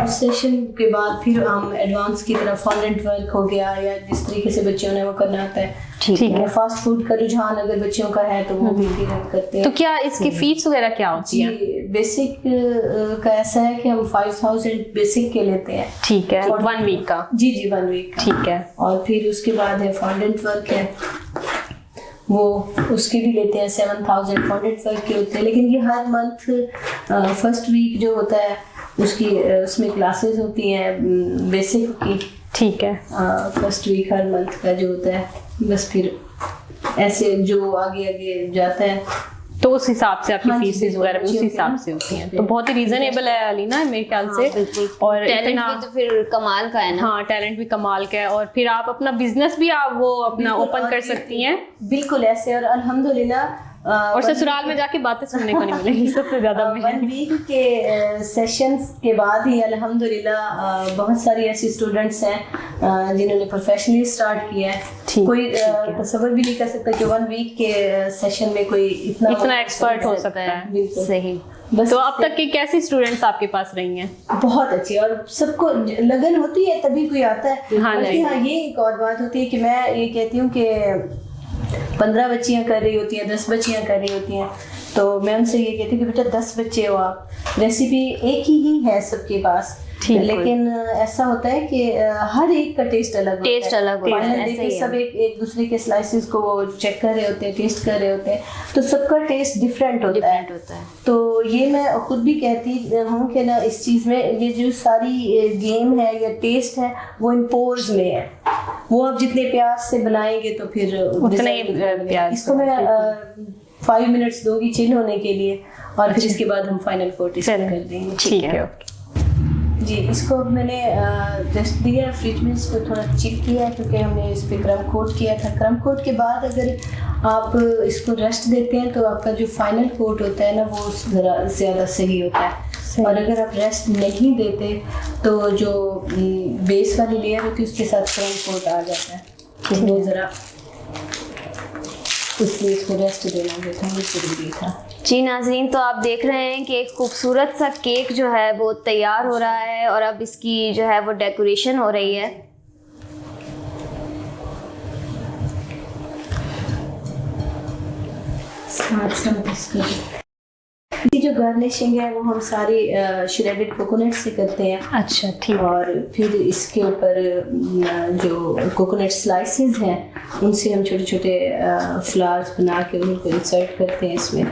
उस सेशन के बाद फिर हम एडवांस की तरफ फॉन्डेंट वर्क हो गया या जिस तरीके से बच्चों ने वो करना होता है, ठीक है। फास्ट फूड का रुझान अगर बच्चों का है तो वो भी फिर हम करते हैं। तो क्या इसकी फीस वगैरह क्या होती है? जी बेसिक का ऐसा है कि हम 5000 बेसिक के लेते हैं। ठीक है, 1 वीक का? जी 1 वीक का। ठीक है। और फिर उसके बाद है फॉन्डेंट वर्क है, वो उसके भी लेते हैं 7000 फॉन्डेंट वर्क के होते हैं। लेकिन ये हर मंथ फर्स्ट वीक जो होता है उसकी उसमें क्लासेस होती हैं बेसिक की। ठीक है। फर्स्ट वीक हर मंथ का जो होता है, बस फिर ऐसे जो आगे आगे जाता है तो उस हिसाब से आपकी हाँ जी, फीसेस वगैरह भी उस हिसाब से होती हैं। तो बहुत ही रीजनेबल है अलीना मेरे ख्याल से। बिल्कुल। और टैलेंट इतना भी तो फिर कमाल का है ना। हाँ, टैलेंट भी कमाल का है। और फिर आप अपना बिजनेस भी आप वो अपना बिल्कुल, ओपन और कर सकती हैं। बिल्कुल ऐसे। और अल्हम्दुलिल्लाह और ससुराल में जाके बातें सुनने को नहीं मिलेंगी सबसे ज्यादा। 1 वीक के सेशंस के बाद ही अल्हम्दुलिल्लाह बहुत सारी ऐसी स्टूडेंट्स हैं जिन्होंने प्रोफेशनली स्टार्ट किया है। कोई तसव्वुर भी नहीं कर सकता कि 1 वीक के सेशन में कोई इतना एक्सपर्ट हो सकता है। बिल्कुल सही। बस तो अब तक की कैसी स्टूडेंट्स आपके पास रही हैं? बहुत अच्छी, और सबको लगन होती है तभी कोई आता है। हाँ बल्कि हाँ ये एक और बात होती है कि मैं ये कहती हूँ कि 15 बच्चियां कर रही होती हैं, 10 बच्चियां कर रही होती हैं, तो मैं उनसे ये कहती हूँ कि बेटा 10 बच्चे हो आप, रेसिपी एक ही है सबके पास, लेकिन ऐसा होता है कि हर एक का टेस्ट अलग होता है। टेस्ट अलग होता है, फाइनल देख सब एक दूसरे के स्लाइसेस को चेक कर रहे होते हैं, टेस्ट कर रहे होते हैं, तो सबका टेस्ट डिफरेंट होता है। तो ये मैं खुद भी कहती हूँ कि ना इस चीज़ में ये जो सारी गेम है या टेस्ट है वो इन पोर्स में है, वो आप जितने प्यार से बनाएंगे तो फिर उतने ही प्यार। इसको मैं 5 मिनट्स दूंगी चिल होने के लिए, और फिर इसके बाद हम फाइनल कोट कर देंगे। ठीक है। जी इसको मैंने रेस्ट दिया है फ्रिज में, इसको थोड़ा चिल किया है क्योंकि हमने इस पर क्रम कोट किया था। क्रम कोट के बाद अगर आप इसको रेस्ट देते हैं तो आपका जो फाइनल कोट होता है ना वो ज़रा ज़्यादा सही होता है। और अगर आप रेस्ट नहीं देते तो जो बेस वाली लेयर होती है उसके साथ क्रम कोट आ जाता है, तो वो ज़रा इसलिए इसको रेस्ट देना भी थोड़ा ज़रूरी था। जी नाज़रीन, तो आप देख रहे हैं कि एक खूबसूरत सा केक जो है वो तैयार हो रहा है और अब इसकी जो है वो डेकोरेशन हो रही है। ये जो गार्निशिंग है वो हम सारी श्रेडेड कोकोनट से करते हैं। अच्छा ठीक। और फिर इसके ऊपर जो कोकोनट स्लाइसेस हैं उनसे हम छोटे छोटे फ्लावर्स बना के उनको इंसर्ट करते हैं इसमें।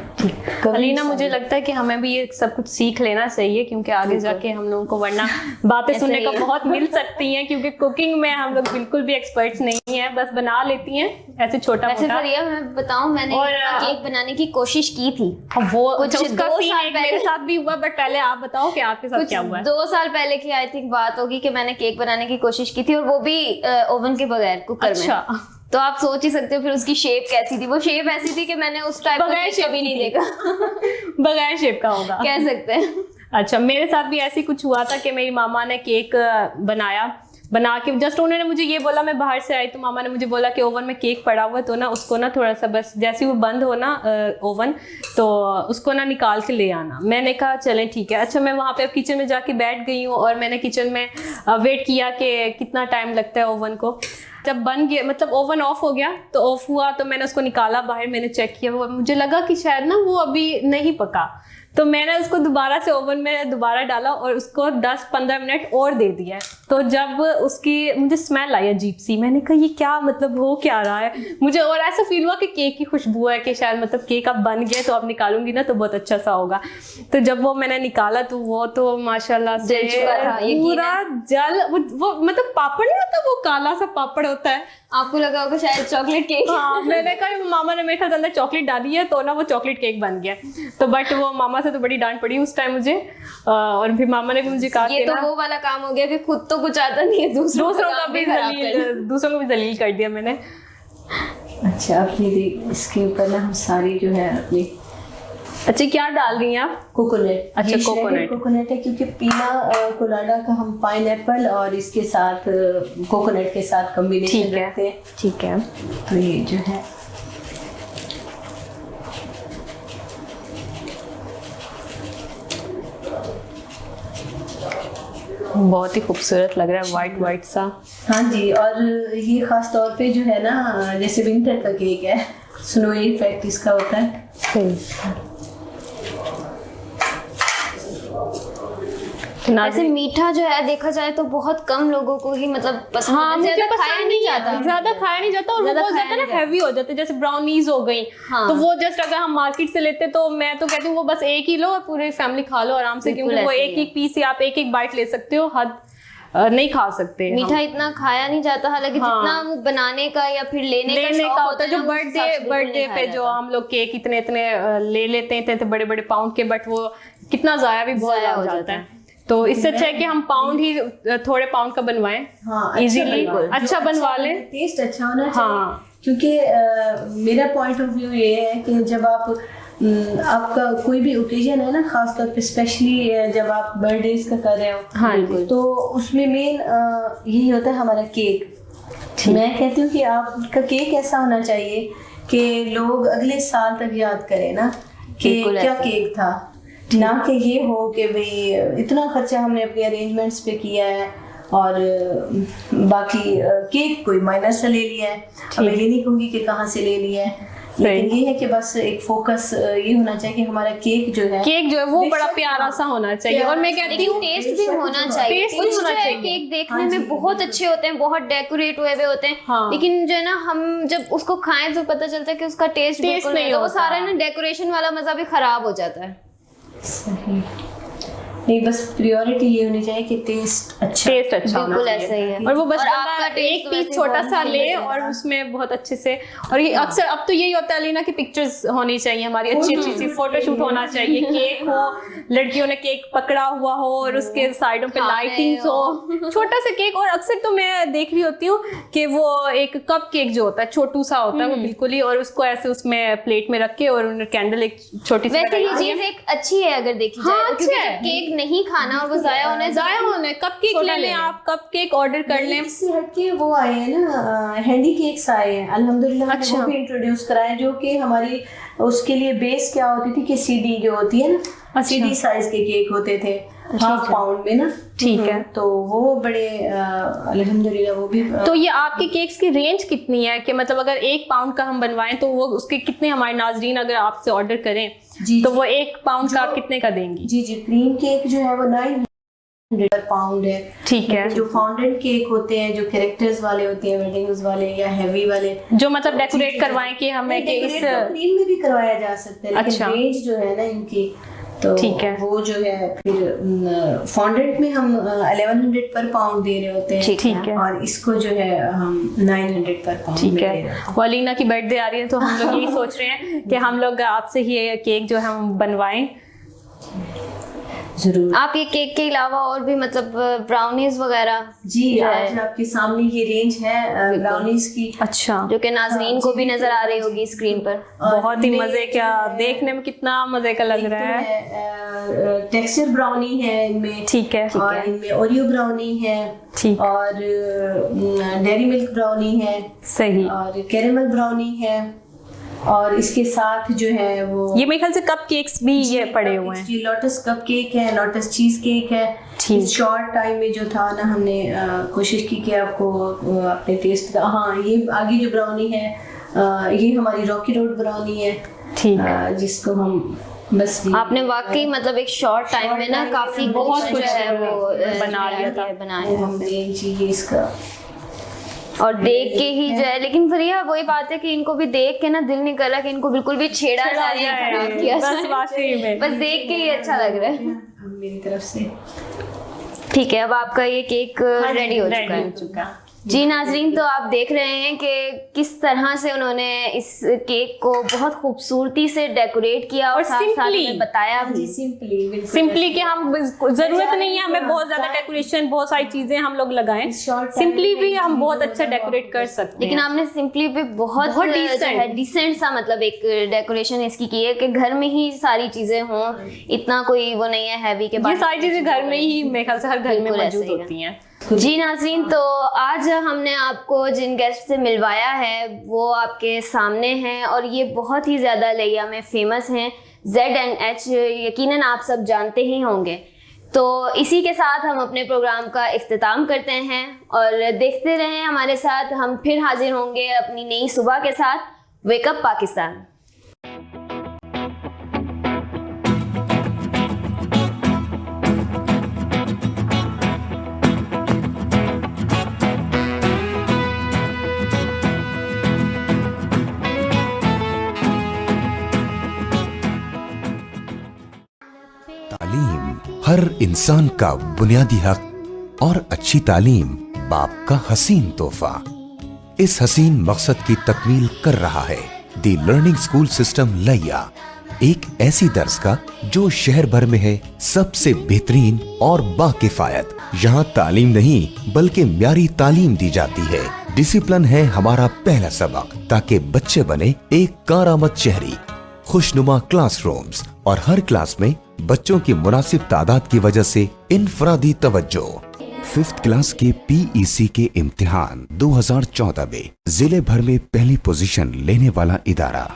अलीना, मुझे लगता है कि हमें भी ये सब कुछ सीख लेना चाहिए क्योंकि आगे जाके हम लोगों को वरना बातें सुनने को बहुत मिल सकती हैं, क्योंकि कुकिंग में हम लोग बिल्कुल भी एक्सपर्ट्स नहीं है, बस बना लेती हैं ऐसे छोटा वैसे मोटा। फरिया मैं बताऊं, मैंने केक बनाने की कोशिश की थी। वो कुछ उसका 2 सीन साल एक मेरे साथ भी हुआ, बट पहले आप बताओ कि आपके साथ क्या हुआ है? 2 साल पहले की आई थिंक बात होगी कि मैंने केक बनाने की कोशिश की थी, और वो भी ओवन के बगैर, कुकर में। तो आप सोच ही सकते हो फिर उसकी शेप कैसी थी। वो शेप ऐसी थी कि मैंने उस टाइप का केक कभी नहीं देखा। बगैर शेप का होगा, कह सकते हैं। अच्छा, मेरे साथ भी ऐसी कुछ हुआ था कि मेरी मामा ने केक बना के जस्ट उन्होंने मुझे ये बोला, मैं बाहर से आई तो मामा ने मुझे बोला कि ओवन में केक पड़ा हुआ, तो ना उसको ना थोड़ा सा बस जैसे वो बंद हो ना ओवन, तो उसको ना निकाल के ले आना। मैंने कहा चलें ठीक है। अच्छा, मैं वहाँ पे अब किचन में जाके बैठ गई हूँ और मैंने किचन में वेट किया कि कितना टाइम लगता है ओवन को। जब बन गया, मतलब ओवन ऑफ हो गया, तो ऑफ हुआ तो मैंने उसको निकाला बाहर, मैंने चेक किया, वो मुझे लगा कि शायद ना वो अभी नहीं पका, तो मैंने उसको दोबारा से ओवन में दोबारा डाला और उसको 10-15 मिनट और दे दिया। तो जब उसकी मुझे स्मेल आई अजीब सी, मैंने कहा ये क्या, मतलब हो क्या रहा है मुझे, और ऐसा फील हुआ कि केक की खुशबू है कि शायद मतलब केक अब बन गया, तो अब निकालूंगी ना तो बहुत अच्छा सा होगा। तो जब वो मैंने निकाला तो वो तो माशाल्लाह से पूरा जल, वो मतलब पापड़ नहीं होता, वो काला सा पापड़ होता है, आपको लगा होगा शायद चॉकलेट केक। हाँ, मैंने कहा मामा ने मेरे ख्याल अंदर चॉकलेट डाली है, तो ना वो चॉकलेट केक बन गया। तो बट वो मामा से तो बड़ी डांट पड़ी उस टाइम मुझे, और फिर मामा ने भी मुझे कहा ये तो वो वाला काम हो गया कि खुद तो कुछ आता नहीं है, दूसरों को भी जलील कर दिया मैंने। अच्छा, अपनी इसके ऊपर ना हम सारी जो है अपनी अच्छा, क्या डाल रही हैं आप? कोकोनट। अच्छा, ये कोकोनट। कोकोनट है क्योंकि पीना कोलाडा का हम पाइनएप्पल और इसके साथ कोकोनट के साथ कॉम्बिनेशन ठीक है। रखते हैं। ठीक है। तो ये जो है बहुत ही खूबसूरत लग रहा है, वाइट वाइट सा। हाँ जी, और ये खास तौर पे जो है ना, जैसे विंटर का केक है, स्नोई इफेक्ट इसका होता है। वैसे मीठा जो है देखा जाए तो बहुत कम लोगों को ही मतलब पसंद हाँ, है, मुझे ज्यादा पसंद खाया नहीं जाता। ज्यादा खाया नहीं जाता, और वो ज्यादा बहुत खाया ज्यादा नहीं ना हैवी हो जाते हैं, जैसे ब्राउनीज हो गई। हाँ। तो वो जस्ट अगर हम मार्केट से लेते तो मैं तो कहती हूँ वो बस एक ही लो और पूरी फैमिली खा लो आराम से, बिल्कुल क्योंकि वो ऐसे एक ही एक पीस ही आप एक एक बाइट ले सकते हो, हद नहीं खा सकते। मीठा इतना खाया नहीं जाता, हालांकि हाँ। जितना वो बनाने का या फिर लेने का शौक होता है, जो ना, उस हिसाब से बिल्कुल बर्थडे नहीं पे खाया जो जाता। हम लोग केक इतने इतने ले लेते हैं, इतने बड़े बड़े पाउंड के, बट वो कितना जाया भी बहुत जाया हो हो जाता जाता है। तो इससे अच्छा है कि हम पाउंड ही थोड़े पाउंड का बनवाएं। हाँ, इजीली बनवाएं। अच्छा जो बनवा लें। टेस्ट अच्छा होना चाहिए। हाँ। क्योंकि मेरा पॉइंट ऑफ व्यू ये है कि जब आपका कोई भी ओकेजन है ना, खास तौर पे स्पेशली जब आप बर्थडेज का कर रहे हो, हाँ जी। तो उसमें मेन यही होता है हमारा केक। मैं कहती हूँ कि आपका केक ऐसा होना चाहिए कि लोग अगले साल तक याद करें ना कि बिल्कुल क्या ऐसा। केक था, ना कि ये हो कि भाई इतना खर्चा हमने अपने अरेंजमेंट्स पे किया है और बाकी केक कोई माइनर से ले लिया है। अब मैं ये नहीं कहूँगी कि कहाँ से ले लिया है, लेकिन ये है कि बस एक फोकस ये होना चाहिए कि हमारा केक जो है वो बड़ा प्यारा सा होना चाहिए। और मैं कहती लेकिन हूँ टेस्ट भी होना चाहिए। टेस्ट भी कुछ होना जो है चाहिए। केक देखने में बहुत अच्छे होते हैं, बहुत डेकोरेट हुए हुए होते हैं, हाँ। लेकिन जो है ना हम जब उसको खाएं तो पता चलता है कि उसका टेस्ट बिल्कुल नहीं नहीं, तो वो होता। सारा ना डेकोरेशन वाला मजा भी खराब हो जाता है। सही नहीं, बस प्रायोरिटी ये होनी चाहिए कि टेस्ट अच्छा होना बिल्कुल चाहिए। ऐसा ही है। और वो बस और बंदा आपका taste एक तो पीस वैसे छोटा बहुत सा ले famous है और ना। उसमें बहुत अच्छे से, और ये अक्सर अब तो यही होता है अलीना की पिक्चर्स होनी चाहिए हमारी, अच्छी अच्छी सी फोटोशूट होना चाहिए, केक हो, लड़कियों ने केक पकड़ा हुआ हो और उसके साइडों पे खा रहे लाइटिंग्स हो, छोटा सा केक। और अक्सर तो मैं देख रही होती हूँ कि वो एक कप केक जो होता है छोटू सा होता है वो बिल्कुल ही, और उसको ऐसे उसमें प्लेट में रख के और कैंडल एक छोटी सी वैसे ये लगाई चीज एक अच्छी है अगर देखी जाए हाँ, तो, क्योंकि अच्छा है। जब केक नहीं खाना और वो जाया होना है, कप केक ले लें, आप कप केक ऑर्डर कर लें। इससे हटके वो आए हैं ना, हैंडी केक्स आए हैं अल्हम्दुलिल्लाह। अच्छा। वो भी इंट्रोड्यूस कराए, जो कि हमारी उसके लिए बेस क्या होती थी कि सीडी जो होती है ना, सीडी साइज के केक होते थे, हाफ पाउंड में ना। ठीक है। तो वो बड़े अल्हम्दुलिल्लाह वो भी तो ये आपके केक्स की रेंज कितनी है कि मतलब अगर 1 पाउंड का हम बनवाएं तो वो उसके कितने हमारे नाजरीन अगर आपसे ऑर्डर करें जी, तो वो 1 पाउंड का आप कितने का देंगी? जी जी, क्रीम केक जो है वो 900 पर पाउंड है। ठीक है। जो फाउंडेंट केक होते हैं, जो कैरेक्टर्स वाले होते हैं, वेडिंग्स वाले या हैवी वाले, जो मतलब डेकोरेट करवाएं कि हमें कि इस क्रीम में भी करवाया जा सकता है, लेकिन अच्छा। रेंज जो है ना इनकी, तो ठीक है। वो जो है फिर फॉन्डेंट में हम 1100 पर पाउंड दे रहे होते हैं, ठीक है। और इसको जो है हम 900 पर पाउंड ठीक में है। दे रहे होते वो अलीना की बर्थडे आ रही है तो हम लोग यही सोच रहे हैं कि हम लोग आपसे ही ये केक जो है हम बनवाएं। हैं। जरूर आप ये केक के अलावा और भी मतलब ब्राउनीज वगैरह जी, आज आपके सामने ये रेंज है ब्राउनीज की। अच्छा, जो कि नाजरीन को भी नजर आ रही होगी स्क्रीन पर। बहुत ही मजे का, देखने में कितना मजे का लग रहा है। टेक्सचर ब्राउनी है इनमें, ठीक है। और इनमें ओरियो ब्राउनी है, ठीक। और डेयरी मिल्क ब्राउनी है, सही। और कैरेमल ब्राउनी है, और इसके साथ जो है वो ये मेरे ख्याल से कप केक्स भी ये पड़े हुए हैं। जी, लोटस कप केक है, लोटस चीज केक है। ठीक। इस शॉर्ट टाइम में जो था ना, हमने कोशिश की कि आपको अपने टेस्ट का, हाँ ये आगे जो ब्राउनी है ये हमारी रॉकी रोड ब्राउनी है। ठीक। जिसको हम बस आपने वाकई मतलब एक शॉर्ट टाइम में ना काफी बहुत कुछ जो है वो बना लिया था। बनाया हमने जी इसका और देख के ही जो है, लेकिन फिर यह वही बात है कि इनको भी देख के ना दिल नहीं कर रहा कि इनको बिल्कुल भी छेड़ा जाए या खराब किया बस जाए। वाकई में बस देख के ही अच्छा लग रहा है। मेरी तरफ से ठीक है, अब आपका ये केक रेडी हो चुका है। चुका। जी नाजरीन, तो आप देख रहे हैं कि किस तरह से उन्होंने इस केक को बहुत खूबसूरती से डेकोरेट किया और साथ साथ हमें बताया भी सिंपली कि हम जरूरत नहीं है हमें बहुत ज्यादा डेकोरेशन, बहुत सारी चीजें हम लोग लगाएं, सिंपली भी हम बहुत अच्छा डेकोरेट कर सकते हैं। लेकिन आपने सिंपली भी बहुत डिसेंट सा मतलब एक डेकोरेशन इसकी की है कि घर में ही सारी चीजें हों, इतना कोई वो नहीं है हैवी के ये बाद सारी चीजें घर में ही मेरे ख्याल से हर घर में मौजूद होती हैं। जी नाज़रीन, तो आज हमने आपको जिन गेस्ट से मिलवाया है वो आपके सामने हैं और ये बहुत ही ज़्यादा लैया में फेमस हैं। Z&H यकीनन आप सब जानते ही होंगे। तो इसी के साथ हम अपने प्रोग्राम का इख्तिताम करते हैं और देखते रहें हमारे साथ। हम फिर हाजिर होंगे अपनी नई सुबह के साथ। वेकअप पाकिस्तान। हर इंसान का बुनियादी हक और अच्छी तालीम बाप का हसीन तोहफा इस हसीन मकसद की तकमील कर रहा है दी लर्निंग स्कूल सिस्टम लैया, एक ऐसी दर्स का जो शहर भर में है सबसे बेहतरीन और बाकिफायत। यहाँ तालीम नहीं बल्कि म्यारी तालीम दी जाती है। डिसिप्लिन है हमारा पहला सबक ताकि बच्चे बने एक कारामद शहरी। खुशनुमा क्लासरूम्स और हर क्लास में बच्चों की मुनासिब तादाद की वजह से इनफरादी तवज्जो। 5th क्लास के PEC के इम्तिहान 2014 में जिले भर में पहली पोजीशन लेने वाला इदारा।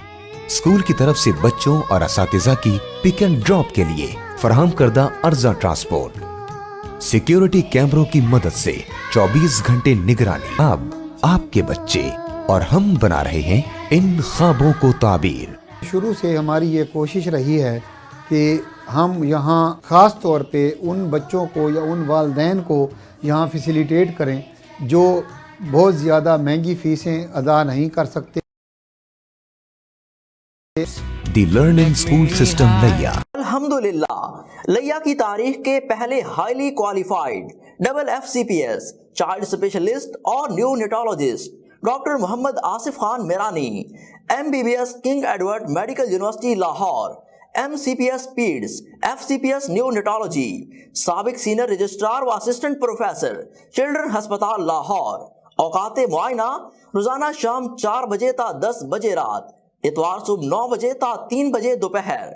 स्कूल की तरफ से बच्चों और असातिज़ा की पिक एंड ड्रॉप के लिए फराहम करदा अर्जा ट्रांसपोर्ट। सिक्योरिटी कैमरों की मदद से 24 घंटे निगरानी। अब आपके बच्चे और हम बना रहे हैं इन ख्वाबों को ताबीर। शुरू से हमारी ये कोशिश रही है कि हम यहाँ ख़ास तौर पे उन बच्चों को या उन वालिदैन को यहाँ फैसिलिटेट करें जो बहुत ज़्यादा महंगी फ़ीसें अदा नहीं कर सकते। दी लर्निंग स्कूल सिस्टम लैया। अल्हम्दुलिल्लाह, लैया की तारीख के पहले highly qualified double FCPS child specialist और neonatologist doctor Mohammad Asif Khan Merani, MBBS king Edward medical university Lahore, MCPS peds, FCPS neonatology, साबिक सीनियर रजिस्ट्रार व असिस्टेंट प्रोफेसर, चिल्ड्रन हस्पताल लाहौर। औकाते मुआयना रोजाना शाम 4 बजे ता 10 बजे रात, इतवार सुबह 9 बजे ता 3 बजे दोपहर।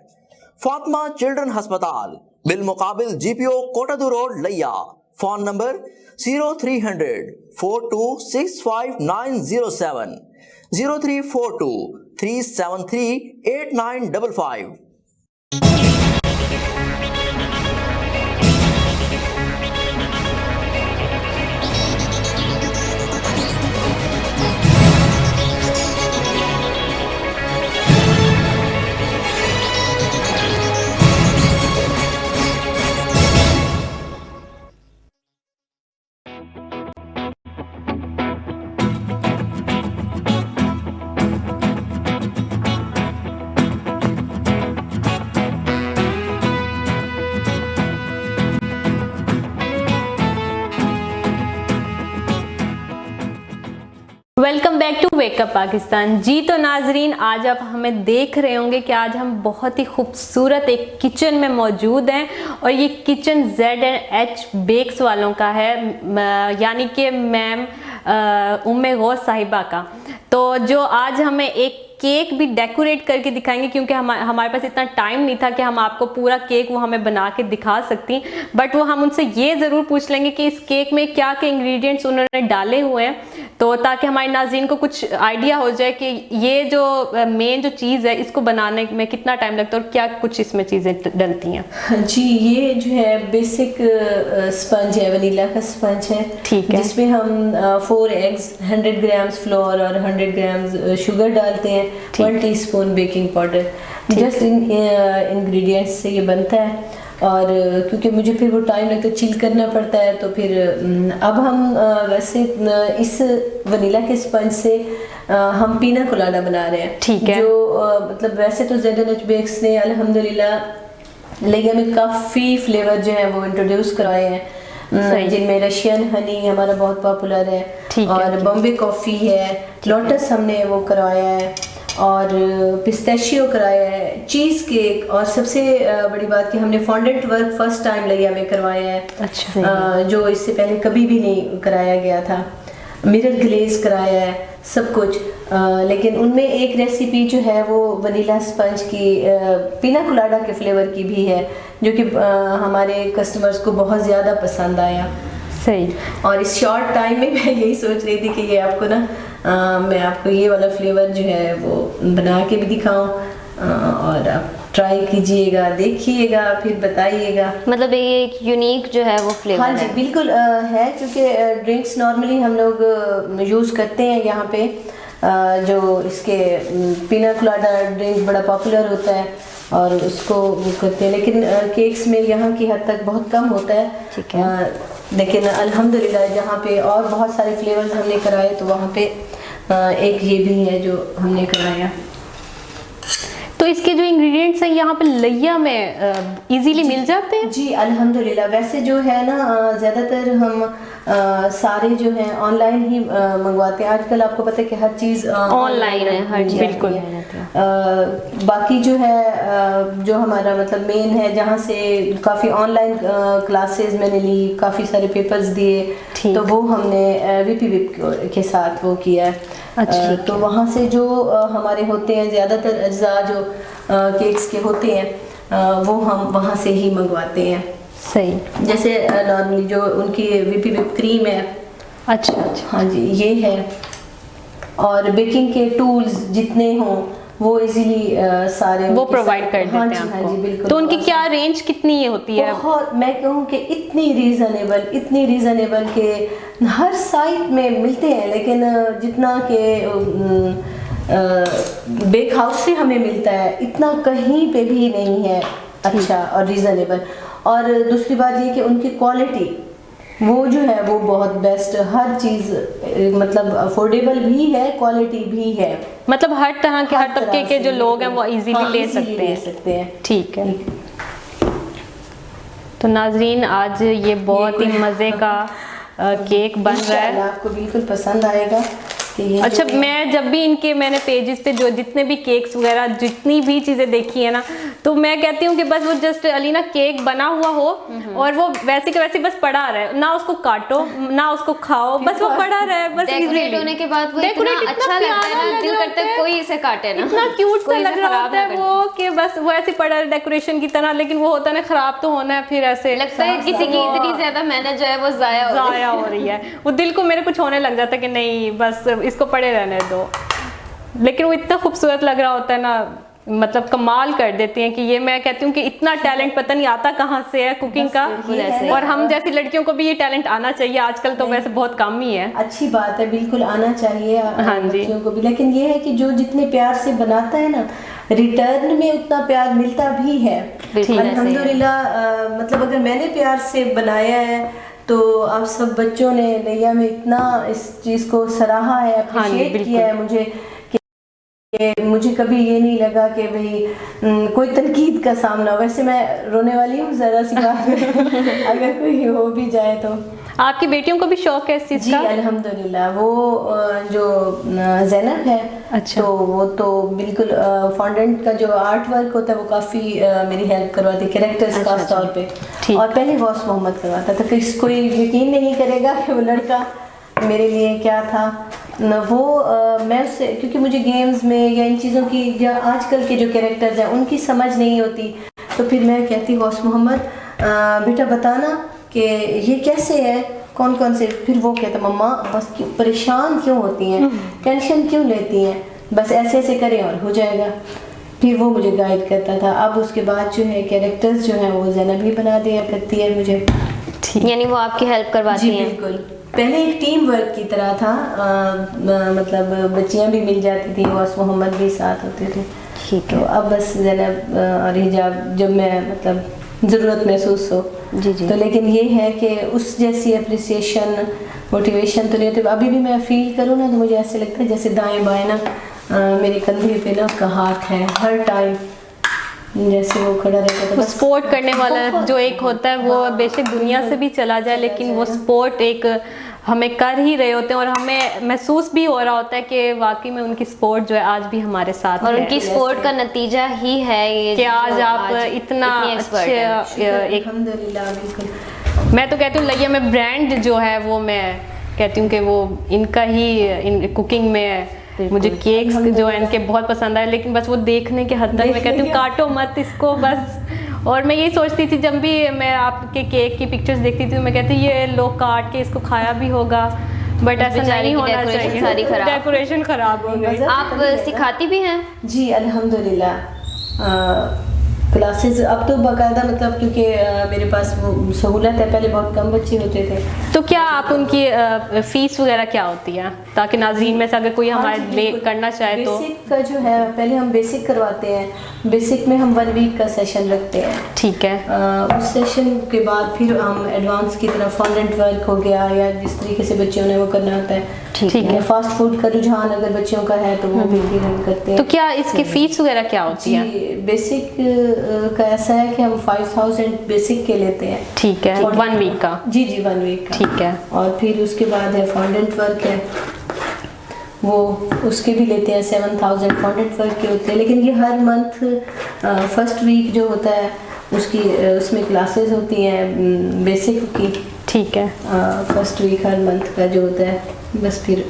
फातिमा चिल्ड्रन हस्पताल बिलमुकाबिल GPO Kot Addu road Layyah. Phone number 0300 4265 907 0342 373 8955। Welcome back to wake up Pakistan. जी तो नाजरीन, आज आप हमें देख रहे होंगे कि आज हम बहुत ही खूबसूरत एक किचन में मौजूद हैं और ये किचन Z&H बेक्स वालों का है, यानी कि मैम उम्मे गौस साहिबा का। तो जो आज हमें एक केक भी डेकोरेट करके दिखाएंगे, क्योंकि हमारे पास इतना टाइम नहीं था कि हम आपको पूरा केक वो हमें बना के दिखा सकती, बट वो हम उनसे ये ज़रूर पूछ लेंगे कि इस केक में क्या क्या इंग्रेडिएंट्स उन्होंने डाले हुए हैं, तो ताकि हमारे नाज़रीन को कुछ आइडिया हो जाए कि ये जो मेन जो चीज़ है इसको बनाने में कितना टाइम लगता है और क्या कुछ इसमें चीज़ें डलती हैं। जी, ये जो है बेसिक स्पंज है, वनीला का स्पंज है, ठीक है, जिसमें हम 4 एग्स, 100 ग्राम्स फ्लोर और 100 ग्राम्स शुगर डालते हैं, 1 teaspoon baking powder. Just in ingredients से ये बनता है। और क्योंकि मुझे फिर वो टाइम लगता है, चिल करना पड़ता है, तो फिर अब हम वैसे इस वनीला के स्पंज से हम पीना कोलाडा बना रहे हैं। ठीक है, जो मतलब वैसे तो Z&H बेक्स ने अल्हम्दुलिल्लाह लैया में काफ़ी फ्लेवर जो है वो इंट्रोड्यूस करवाए हैं। जिनमें रशियन हनी हमारा बहुत पॉपुलर है, और बॉम्बे कॉफ़ी है, लोटस हमने वो करवाया है, और पिस्ताशियो कराया है, चीज़ केक, और सबसे बड़ी बात कि हमने फॉन्डेंट वर्क फर्स्ट टाइम लिया में करवाया है। अच्छा। जो इससे पहले कभी भी नहीं कराया गया था। मिरर ग्लेज कराया है, सब कुछ। लेकिन उनमें एक रेसिपी जो है वो वनीला स्पंज की, पीना कोलाडा के फ्लेवर की भी है, जो कि हमारे कस्टमर्स को बहुत ज़्यादा पसंद आया। सही। और इस शॉर्ट टाइम में मैं यही सोच रही थी कि ये आपको ना मैं आपको ये वाला फ्लेवर जो है वो बना के भी दिखाऊं, और आप ट्राई कीजिएगा, देखिएगा, फिर बताइएगा। मतलब ये एक यूनिक जो है वो फ्लेवर हाँ जी, बिल्कुल है, क्योंकि ड्रिंक्स नॉर्मली हम लोग यूज़ करते हैं यहाँ पे, जो इसके पीना कोलाडा ड्रिंक बड़ा पॉपुलर होता है और उसको वो करते हैं, लेकिन केक्स में यहाँ की हद तक बहुत कम होता है। ठीक है। लेकिन अल्हम्दुलिल्लाह जहाँ पे और बहुत सारे फ्लेवर्स हमने कराए, तो वहाँ पे एक ये भी है जो हमने कराया। तो इसके जो इंग्रेडिएंट्स हैं यहाँ पे लैया में इजीली मिल जाते हैं? जी अल्हम्दुलिल्लाह। वैसे जो है ना ज़्यादातर हम सारे जो हैं ऑनलाइन ही मंगवाते हैं। आजकल आपको पता है कि हर चीज़ ऑनलाइन है, हर चीज़ बिल्कुल। बाकी जो है जो हमारा मतलब मेन है, जहाँ से काफ़ी ऑनलाइन क्लासेस मैंने ली, काफ़ी सारे पेपर्स दिए, तो वो हमने वीपी विप के साथ वो किया है। अच्छा। तो वहाँ से जो हमारे होते हैं ज़्यादातर अज्जा जो केक्स के होते हैं वो हम वहाँ से ही मंगवाते हैं। सही। जैसे नॉर्मली जो उनकी वीपी विप क्रीम है। अच्छा अच्छा। हाँ जी, ये है। और बेकिंग के टूल्स जितने हों वो इजीली सारे वो प्रोवाइड कर देते हैं हाँ आपको। जी बिल्कुल। तो उनकी क्या रेंज कितनी होती है? बहुत, मैं कहूँ कि इतनी रीज़नेबल के हर साइट में मिलते हैं, लेकिन जितना के बेक हाउस से हमें मिलता है इतना कहीं पे भी नहीं है अच्छा और रीज़नेबल। और दूसरी बात ये कि उनकी क्वालिटी वो जो है वो बहुत बेस्ट, हर चीज़ मतलब अफोर्डेबल भी है, क्वालिटी भी है, मतलब हर तरह के, हर तबके के जो लोग हैं वो इजीली हाँ, ले easily सकते हैं। हैं। ठीक है। तो नाजरीन, आज ये बहुत ही मज़े का केक बन रहा है। आपको बिल्कुल पसंद आएगा। अच्छा, मैं जब भी इनके मैंने पेजेस पे जो जितने भी केक्स वगैरह जितनी भी चीज़ें देखी है ना, तो मैं कहती हूँ कि बस वो जस्ट अलीना केक बना हुआ हो और वो वैसे के वैसे बस पड़ा रहे, ना उसको काटो ना उसको खाओ, बस वो पड़ा रहे, बस डेकोरेट होने के बाद वो इतना अच्छा लगता है ना, दिल करता है कोई इसे काटे ना, इतना क्यूट सा लग रहा होता है वो कि बस वो ऐसे पड़ा है डेकोरेशन की तरह, लेकिन वो होता है ना खराब तो होना है, फिर ऐसे लगता है किसी की इतनी ज्यादा मेहनत जो है वो जाया हो रही है। वो दिल को मेरे कुछ होने लग जाता है कि नहीं बस इसको पड़े रहने दो, लेकिन वो इतना खूबसूरत लग रहा होता है ना, मतलब कमाल कर देती हैं कि ये मैं कहती हूँ कि इतना टैलेंट पता नहीं आता कहाँ से है कुकिंग का, और हम जैसी लड़कियों को भी ये टैलेंट आना चाहिए। आजकल तो वैसे बहुत कम ही है। अच्छी बात है, बिल्कुल आना चाहिए हाँ जी बच्चियों को भी, लेकिन ये है कि जो जितने प्यार से बनाता है ना, रिटर्न में उतना प्यार मिलता भी है अल्हम्दुलिल्लाह। मतलब अगर मैंने प्यार से बनाया है तो आप सब बच्चों ने नैया में इतना इस चीज़ को सराहा है, अप्रिशिएट किया है मुझे, कि मुझे कभी ये नहीं लगा कि भाई कोई तनकीद का सामना। वैसे मैं रोने वाली हूँ ज़रा सी बात अगर कोई हो भी जाए तो। आपकी बेटियों को भी शौक है इस चीज़ का? जी अल्हम्दुलिल्लाह। वो जो ज़ैनब है, अच्छा, तो वो तो बिल्कुल फॉन्डेंट का जो आर्ट वर्क होता है वो काफ़ी मेरी हेल्प करवाती, कैरेक्टर्स खास तौर पे। और पहले वॉस मोहम्मद करवाता था, तो कोई यकीन नहीं करेगा कि वो लड़का मेरे लिए क्या था वो मैं उससे, क्योंकि मुझे गेम्स में या इन चीज़ों की या आजकल के जो कैरेक्टर्स हैं उनकी समझ नहीं होती, तो फिर मैं कहती वॉस मोहम्मद बेटा बताना कि ये कैसे है, कौन कौन से। फिर वो कहता मम्मा बस क्यों परेशान क्यों होती हैं, टेंशन क्यों लेती हैं, बस ऐसे ऐसे करें और हो जाएगा। फिर वो मुझे गाइड करता था। अब उसके बाद जो है कैरेक्टर्स जो हैं वो ज़ैनब भी बना दिया करती है मुझे, यानी वो आपकी हेल्प करवाती हैं? बिल्कुल। पहले एक टीम वर्क की तरह था, मतलब बच्चियां भी मिल जाती थी, वॉस मोहम्मद भी साथ होते थे। ठीक है। तो अब बस ज़ैनब और हिजाब जब मैं मतलब ज़रूरत महसूस हो जी तो, लेकिन ये है कि उस जैसी अप्रिसिएशन मोटिवेशन तो नहीं होती। अभी भी मैं फील करूँ ना तो मुझे ऐसे लगता है जैसे दाएं बाएं ना मेरे कंधे पे ना उसका हाथ है हर टाइम, जैसे वो खड़ा रहता था। वो स्पोर्ट करने वाला जो एक होता है वो बेशक दुनिया से भी चला जाए, लेकिन वो स्पोर्ट एक हमें कर ही रहे होते हैं और हमें महसूस भी हो रहा होता है कि वाकई में उनकी स्पोर्ट जो है आज भी हमारे साथ और है। उनकी स्पोर्ट का नतीजा ही है ये कि आज आप इतना expert हैं। अच्छे एक, अल्हम्दुलिल्लाह बिल्कुल। मैं तो कहती हूँ लैया में ब्रांड जो है वो मैं कहती हूँ कि वो इनका ही इन कुकिंग में मुझे केक्स जो है इनके बहुत पसंद आए, लेकिन बस वो देखने के हद तक मैं कहती हूँ काटो मत इसको बस। और मैं यही सोचती थी जब भी मैं आपके केक की पिक्चर्स देखती थी मैं कहती ये लोग काट के इसको खाया भी होगा, बट ऐसा बेचारी नहीं की होना decoration चाहिए। सारी खराब। डेकोरेशन खराब हो गई। आप सिखाती भी हैं? जी अल्हम्दुलिल्लाह। क्लासेस अब तो बाकायदा मतलब क्योंकि मेरे पास वो सहूलत है, पहले बहुत कम बच्चे होते थे। तो क्या आप उनकी फीस वगैरह क्या होती है ताकि नाज़रीन में से अगर कोई हमारे ले करना चाहे तो? बेसिक का जो है पहले हम बेसिक करवाते हैं। बेसिक में हम 1 वीक का सेशन रखते हैं। ठीक है। उस सेशन के बाद फिर हम एडवांस की तरफ फॉन्डेंट वर्क हो गया या जिस तरीके से बच्चों ने वो करना होता है। ठीक है। फास्ट फूड का रुझान अगर बच्चों का है तो वो भी फिर हम करते हैं। तो क्या इसकी फीस वगैरह क्या होती है? जी बेसिक का ऐसा है कि हम 5000 बेसिक के लेते हैं। ठीक है। 1 वीक का? जी 1 वीक का। ठीक है। और फिर उसके बाद है फॉन्डेंट वर्क है, वो उसके भी लेते हैं 7000 फॉन्डेंट वर्क के होते हैं। लेकिन ये हर मंथ फर्स्ट वीक जो होता है उसकी उसमें क्लासेस होती हैं बेसिक की। ठीक है। फर्स्ट वीक हर मंथ का जो होता है, बस फिर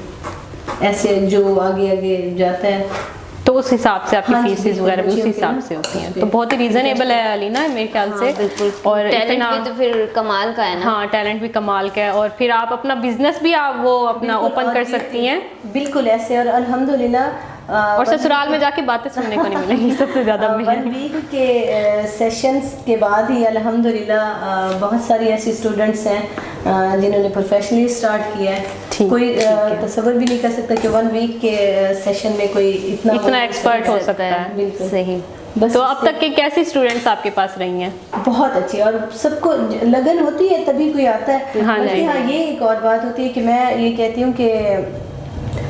ऐसे जो आगे आगे जाता है तो उस हिसाब से आपकी हाँ जी, फीसेस बिल्कुल, वगैरह भी उस बच्चियों हिसाब के से होती हैं। उस पे। तो बहुत ही रीजनेबल है अलीना मेरे ख्याल से। बिल्कुल। और टैलेंट इतना भी तो फिर कमाल का है ना। हाँ टैलेंट भी कमाल का है और फिर आप अपना बिजनेस भी आप वो अपना बिल्कुल, ओपन और कर ये- सकती हैं बिल्कुल ऐसे। और अल्हम्दुलिल्लाह और ससुराल में जाके बातें सुनने को नहीं मिलेंगी सबसे ज्यादा 1 वीक के सेशंस के बाद ही अल्हम्दुलिल्लाह बहुत सारी ऐसी स्टूडेंट्स हैं जिन्होंने प्रोफेशनली स्टार्ट किया है। ठीक कोई तसव्वुर भी नहीं कर सकता कि 1 वीक के सेशन में कोई इतना एक्सपर्ट हो सकता है। बिल्कुल सही। बस तो अब तक के कैसी स्टूडेंट्स आपके पास रही हैं? बहुत अच्छी, और सबको लगन होती है तभी कोई आता है। हाँ, बल्कि नहीं। हाँ ये एक और बात होती है कि मैं ये कहती हूँ कि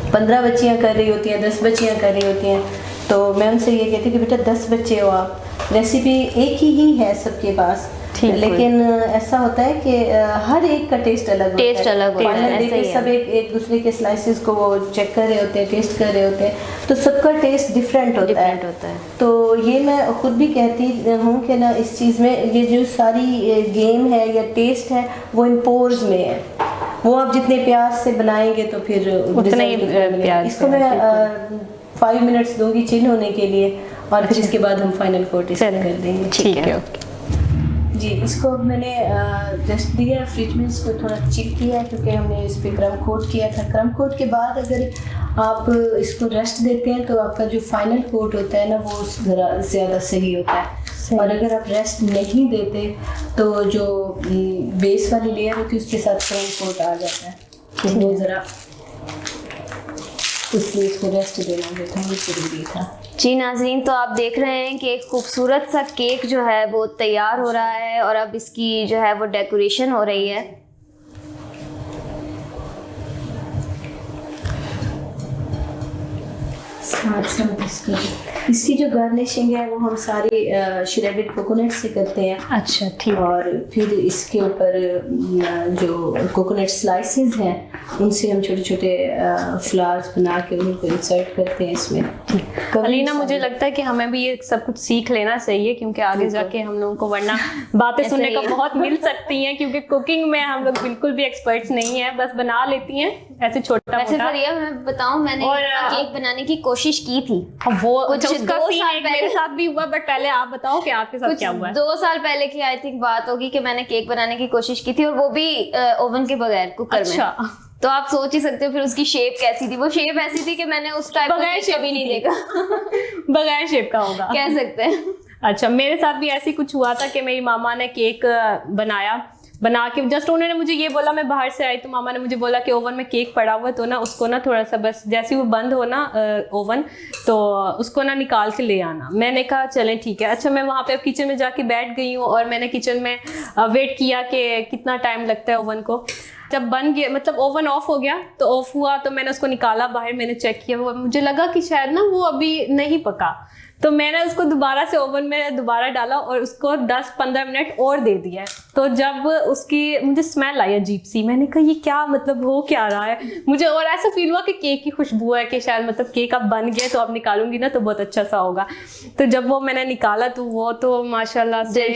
15 बच्चियाँ कर रही होती हैं, 10 बच्चियाँ कर रही होती हैं, तो मैं उनसे ये कहती हूँ कि बेटा 10 बच्चे हो आप, रेसिपी एक ही है सबके पास, ठीक है। लेकिन ऐसा होता है कि हर एक का टेस्ट अलग होता है। टेस्ट अलग होता है, Final ऐसा देके ही है। सब एक दूसरे के स्लाइसेस को वो चेक कर रहे होते हैं, टेस्ट कर रहे होते हैं, तो सबका टेस्ट डिफरेंट होता डिफरेंट होता है। तो ये मैं खुद भी कहती हूँ कि ना इस चीज़ में ये जो सारी गेम है या टेस्ट है वो इन पोर्स में है। वो आप जितने प्यार से बनाएंगे तो फिर उतना ही result उतना मिलेगा। प्यार इसको से, मैं 5 मिनट्स दूंगी चिल होने के लिए और फिर इसके बाद हम फाइनल कोट चलें। कर देंगे। ठीक है। ओके। जी इसको अब मैंने जस्ट दिया फ्रिज में, इसको थोड़ा चिल किया क्योंकि हमने इस पर क्रम कोट किया था। क्रम कोट के बाद अगर आप इसको रेस्ट देते हैं तो आपका जो फाइनल कोट होता है ना वो ज़रा ज़्यादा सही होता है। और अगर आप रेस्ट नहीं देते तो जो बेस वाली लेयर होती है उसके साथ क्रम कोट आ जाता है, तो वो ज़रा इसलिए इसको रेस्ट देना जो था वो ज़रूरी था। जी नाजरीन, तो आप देख रहे हैं कि एक खूबसूरत सा केक जो है वो तैयार हो रहा है और अब इसकी जो है वो डेकोरेशन हो रही है। इसकी जो गार्निशिंग है वो हम सारी श्रेडेड कोकोनट से करते हैं। अच्छा ठीक। और फिर इसके ऊपर जो कोकोनट स्लाइसेस हैं उनसे हम छोटे छोटे फ्लावर्स बना के उनको इंसर्ट करते हैं इसमें। अलीना मुझे लगता है कि हमें भी ये सब कुछ सीख लेना चाहिए क्योंकि आगे जाके हम लोगों को वरना बातें सुनने को बहुत मिल सकती हैं, क्योंकि कुकिंग में हम लोग बिल्कुल भी एक्सपर्ट्स नहीं है, बस बना लेती हैं ऐसे छोटा वैसे मोटा। फरिया मैं बताऊं, मैंने और, केक बनाने की कोशिश की थी। वो कुछ अच्छा, उसका 2 सीन साल एक पहले- मेरे साथ भी हुआ, बट पहले आप बताओ कि आपके साथ कुछ क्या हुआ है। 2 साल पहले की आई थिंक बात होगी कि मैंने केक बनाने की कोशिश की थी और वो भी ओवन के बगैर, कुकर अच्छा। में। तो आप सोच ही सकते हो फिर उसकी शेप कैसी थी। वो शेप ऐसी थी कि मैंने उस टाइप का बगैर केक शेप कभी नहीं की थी। देखा। बगैर शेप का होगा कह सकते हैं। अच्छा, मेरे साथ भी ऐसी कुछ हुआ था कि मेरी मामा ने केक बना के जस्ट उन्होंने मुझे ये बोला, मैं बाहर से आई तो मामा ने मुझे बोला कि ओवन में केक पड़ा हुआ है तो ना उसको ना थोड़ा सा बस जैसे ही वो बंद हो ना ओवन तो उसको ना निकाल के ले आना। मैंने कहा चलें ठीक है। अच्छा, मैं वहाँ पे अब किचन में जाके बैठ गई हूँ और मैंने किचन में वेट किया कि कितना टाइम लगता है ओवन को। जब बन गया, मतलब ओवन ऑफ हो गया तो ऑफ हुआ तो मैंने उसको निकाला बाहर, मैंने चेक किया, वो मुझे लगा कि शायद ना वो अभी नहीं पका। तो मैंने उसको दोबारा से ओवन में दोबारा डाला और उसको 10-15 मिनट और दे दिया है। तो जब उसकी मुझे स्मेल आई अजीब सी, मैंने कहा ये क्या मतलब हो क्या रहा है मुझे, और ऐसा फील हुआ कि केक की खुशबू है कि शायद मतलब केक अब बन गया तो अब निकालूंगी ना तो बहुत अच्छा सा होगा। तो जब वो मैंने निकाला तो वो तो माशाल्लाह से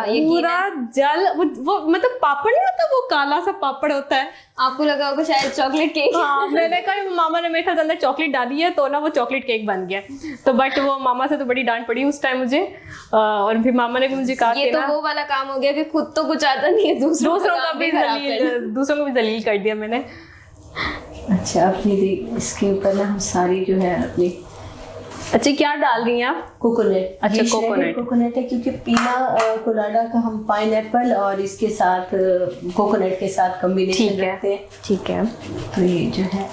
पूरा जल वो मतलब पापड़ नहीं होता, वो काला सा पापड़ होता है, आपको लगा होगा शायद चॉकलेट केक। हाँ, मैंने कहा मामा ने मेरे ख्याल से अंदर चॉकलेट डाली है तो ना वो चॉकलेट केक बन गया। तो बट वो मामा से तो बड़ी डांट पड़ी उस टाइम मुझे, और फिर मामा ने भी मुझे कहा ये तो वो वाला काम हो गया कि खुद तो कुछ आता नहीं है, दूसरों को भी जलील कर दिया मैंने। अच्छा, अपनी इसके ऊपर ना हम सारी जो है अपनी, अच्छा क्या डाल रही हैं आप? कोकोनट। अच्छा, कोकोनट है क्योंकि पीना कोलाडा का हम पाइनएप्पल और इसके साथ कोकोनट के साथ कॉम्बिनेशन रखते हैं। ठीक है, तो ये जो है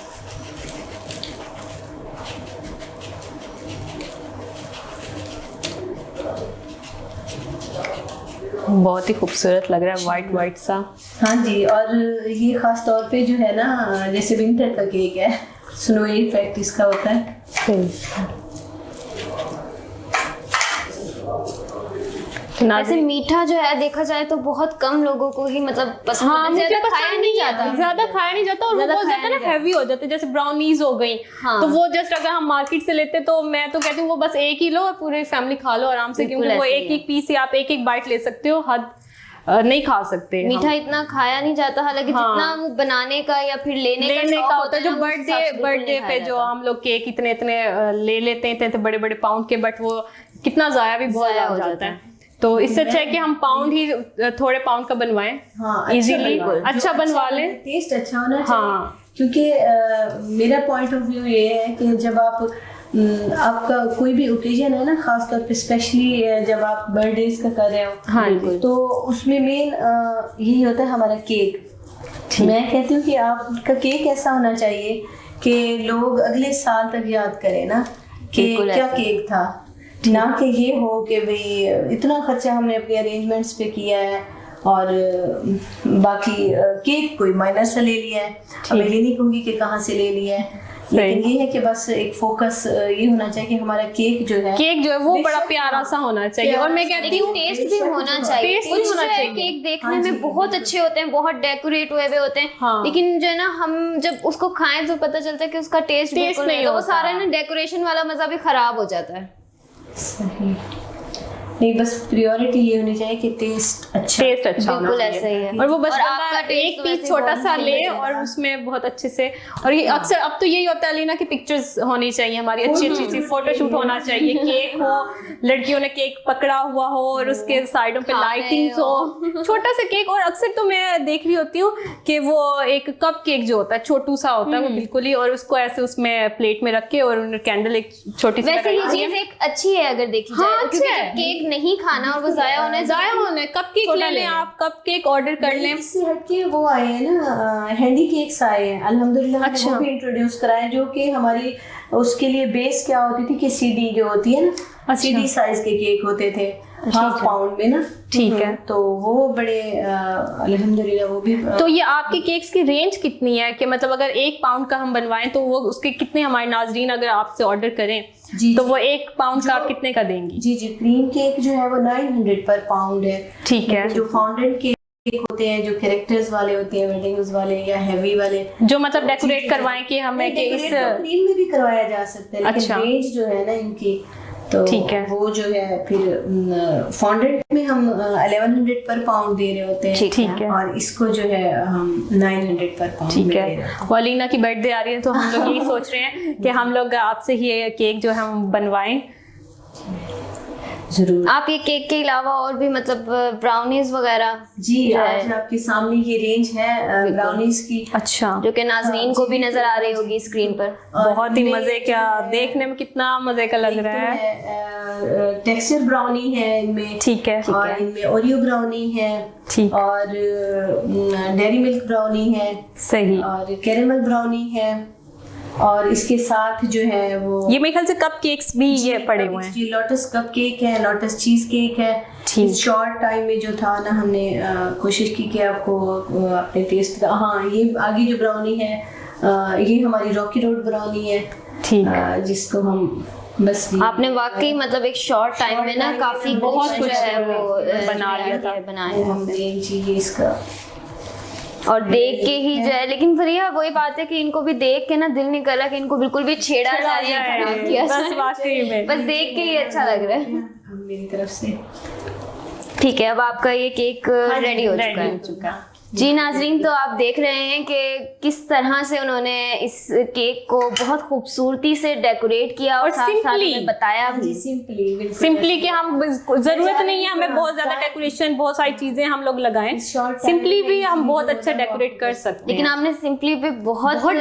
बहुत ही खूबसूरत लग रहा है, वाइट वाइट सा। हाँ जी, और ये खास तौर पे जो है ना जैसे विंटर का केक है, स्नोई इफेक्ट इसका होता है। वैसे मीठा जो है देखा जाए तो बहुत कम लोगों को ही मतलब पसंद है। ज्यादा खाया नहीं जाता और वो बहुत ज्यादा ना हैवी हो जाते, जैसे ब्राउनीज हो गई। हाँ। तो वो जस्ट अगर हम मार्केट से लेते तो मैं तो कहती हूँ वो बस एक ही लो और पूरी फैमिली खा लो आराम से, क्योंकि वो एक पीस ही आप एक बाइट ले सकते हो, हद नहीं खा सकते। मीठा इतना खाया नहीं जाता, हालांकि जितना वो बनाने का या फिर लेने का होता है, जो बर्थडे पे जो हम लोग केक इतने ले लेते हैं, इतने बड़े बड़े पाउंड के, बट वो कितना जाया भी बहुत हो जाता है। तो इससे अच्छा है कि हम पाउंड ही थोड़े पाउंड का बनवाएं। हाँ, इजीली अच्छा बनवा लें, टेस्ट अच्छा होना चाहिए। हाँ, क्योंकि मेरा पॉइंट ऑफ व्यू ये है कि जब आपका कोई भी ओकेजन है ना, खास तौर पे स्पेशली जब आप बर्थडेज का कर रहे हो, हाँ, तो उसमें मेन यही होता है हमारा केक। मैं कहती हूँ कि आपका केक ऐसा होना चाहिए कि लोग अगले साल तक याद करें ना कि क्या केक था, ना कि ये हो कि भाई इतना खर्चा हमने अपने अरेंजमेंट्स पे किया है और बाकी केक कोई माइनर से ले लिया है। अब मैं ये नहीं कहूँगी कि कहाँ से ले लिया है, लेकिन ये है कि बस एक फोकस ये होना चाहिए कि हमारा केक जो है वो बड़ा प्यारा सा होना चाहिए। और मैं कहती हूँ टेस्ट भी होना चाहिए। कुछ केक देखने में बहुत अच्छे होते हैं, बहुत डेकोरेट हुए हुए होते हैं, लेकिन जो है ना हम जब उसको खाएं तो पता चलता है कि उसका टेस्ट नहीं, तो वो सारा ना डेकोरेशन वाला मजा भी खराब हो जाता है। सही नहीं, बस प्रायोरिटी ये होनी चाहिए कि टेस्ट अच्छा बिल्कुल ऐसा ही है। और वो बस आपका एक पीस छोटा सा ले और उसमें बहुत अच्छे से, और ये अक्सर अब तो यही होता है अलीना की पिक्चर्स होनी चाहिए हमारी, अच्छी अच्छी सी फोटोशूट होना चाहिए, केक हो, लड़कियों ने केक पकड़ा हुआ हो और उसके साइडों पे लाइटिंग्स हो, छोटा सा केक। और अक्सर तो मैं देख रही होती हूँ कि वो एक कप केक जो होता है छोटू सा होता है वो बिल्कुल ही, और उसको ऐसे उसमें प्लेट में रख के और कैंडल एक छोटी सी, वैसे ये चीज एक अच्छी है अगर देखी जाए तो, क्योंकि केक नहीं खाना और वो जाया होने कप केक ले लें, आप कप केक ऑर्डर कर लें। इससे हटके वो आए हैं ना हैंडी केक्स आए हैं अल्हम्दुलिल्लाह, वो भी इंट्रोड्यूस कराए, जो कि हमारी उसके लिए बेस क्या होती थी कि सीडी जो होती है ना, सीडी साइज के केक होते थे, हाफ पाउंड में ना। ठीक है, तो वो बड़े अल्हम्दुलिल्लाह वो भी। तो ये आपके केक्स की रेंज कितनी है कि मतलब अगर 1 पाउंड का हम बनवाएं तो वो उसके कितने हमारे नाजरीन अगर आपसे ऑर्डर करें तो वो 1 पाउंड का आप कितने का देंगी? जी क्रीम केक जो है वो 900 पर पाउंड है। ठीक है, जो फाउंडेंट केक होते हैं, जो कैरेक्टर्स वाले होते हैं, वेडिंग्स वाले या हैवी वाले, जो मतलब डेकोरेट करवाएं कि हमें कि इस क्रीम में भी करवाया जा सकता है, लेकिन रेंज जो है ना इनकी, तो ठीक है, वो जो है फिर फॉन्डेंट में हम 1100 पर पाउंड दे रहे होते हैं। ठीक है, और इसको जो है हम 900 पर पाउंड। ठीक है, अलीना की बर्थडे आ रही है तो हम लोग यही सोच रहे हैं कि हम लोग आपसे ही ये केक जो है हम बनवाएं। जरूर। आप ये केक के अलावा और भी मतलब ब्राउनीज वगैरह जी आज आपके सामने ये रेंज है ब्राउनीज की, अच्छा, जो कि नाज़रीन को भी नजर आ रही होगी स्क्रीन पर। बहुत ही मजे का, देखने में कितना मजे का लग रहा है। टेक्सचर ब्राउनी है इनमें, ठीक है, और इनमें ओरियो ब्राउनी है, ठीक, और डेयरी मिल्क ब्राउनी है, सही, और कैरेमल ब्राउनी है, और इसके साथ जो है वो ये मेरे ख्याल से कप केक्स भी ये पड़े हुए हैं। लोटस कप केक है, लोटस चीज केक है। इस शॉर्ट टाइम में जो था ना, हमने कोशिश की कि आपको अपने टेस्ट का, हाँ ये आगे जो ब्राउनी है ये हमारी रॉकी रोड ब्राउनी है, ठीक, जिसको हम बस ये आपने वाकई मतलब एक शॉर्ट टाइम में ना काफी बहुत कुछ है वो बना लिया था। बनाया है। मेन चीज ये इसका और देख के ही जो है, लेकिन फिर यह वही बात है कि इनको भी देख के ना दिल नहीं कर रहा कि इनको बिल्कुल भी छेड़ा जाए या खराब किया बस जाए। वाकई में बस देख के ही अच्छा लग रहा है। मेरी तरफ से ठीक है, अब आपका ये केक रेडी हो चुका है। चुका है। जी नाजरीन, तो आप देख रहे हैं कि किस तरह से उन्होंने इस केक को बहुत खूबसूरती से डेकोरेट किया और साथ साथ simply, हमें बताया भी। सिंपली कि हम जरूरत नहीं है हमें बहुत ज्यादा डेकोरेशन, बहुत सारी चीजें हम लोग लगाएं, सिंपली भी हम बहुत अच्छा डेकोरेट कर सकते लेकिन हैं। आपने सिंपली भी बहुत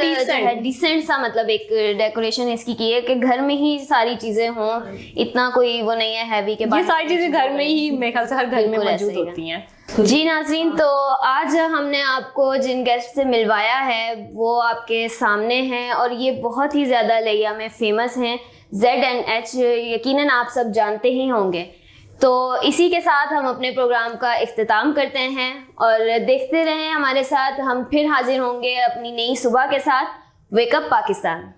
डिसेंट सा मतलब एक डेकोरेशन इसकी की है कि घर में ही सारी चीजें हों, इतना कोई वो नहीं है हैवी के ये बाद। सारी चीजें घर में ही मेरे ख्याल से हर घर में बिल्कुल ऐसे मौजूद ही है। होती हैं। जी नाज़रीन, तो आज हमने आपको जिन गेस्ट से मिलवाया है वो आपके सामने हैं और ये बहुत ही ज़्यादा लिया में फेमस हैं। Z&H यकीनन आप सब जानते ही होंगे। तो इसी के साथ हम अपने प्रोग्राम का इख्तिताम करते हैं और देखते रहें हमारे साथ। हम फिर हाजिर होंगे अपनी नई सुबह के साथ। वेकअप पाकिस्तान।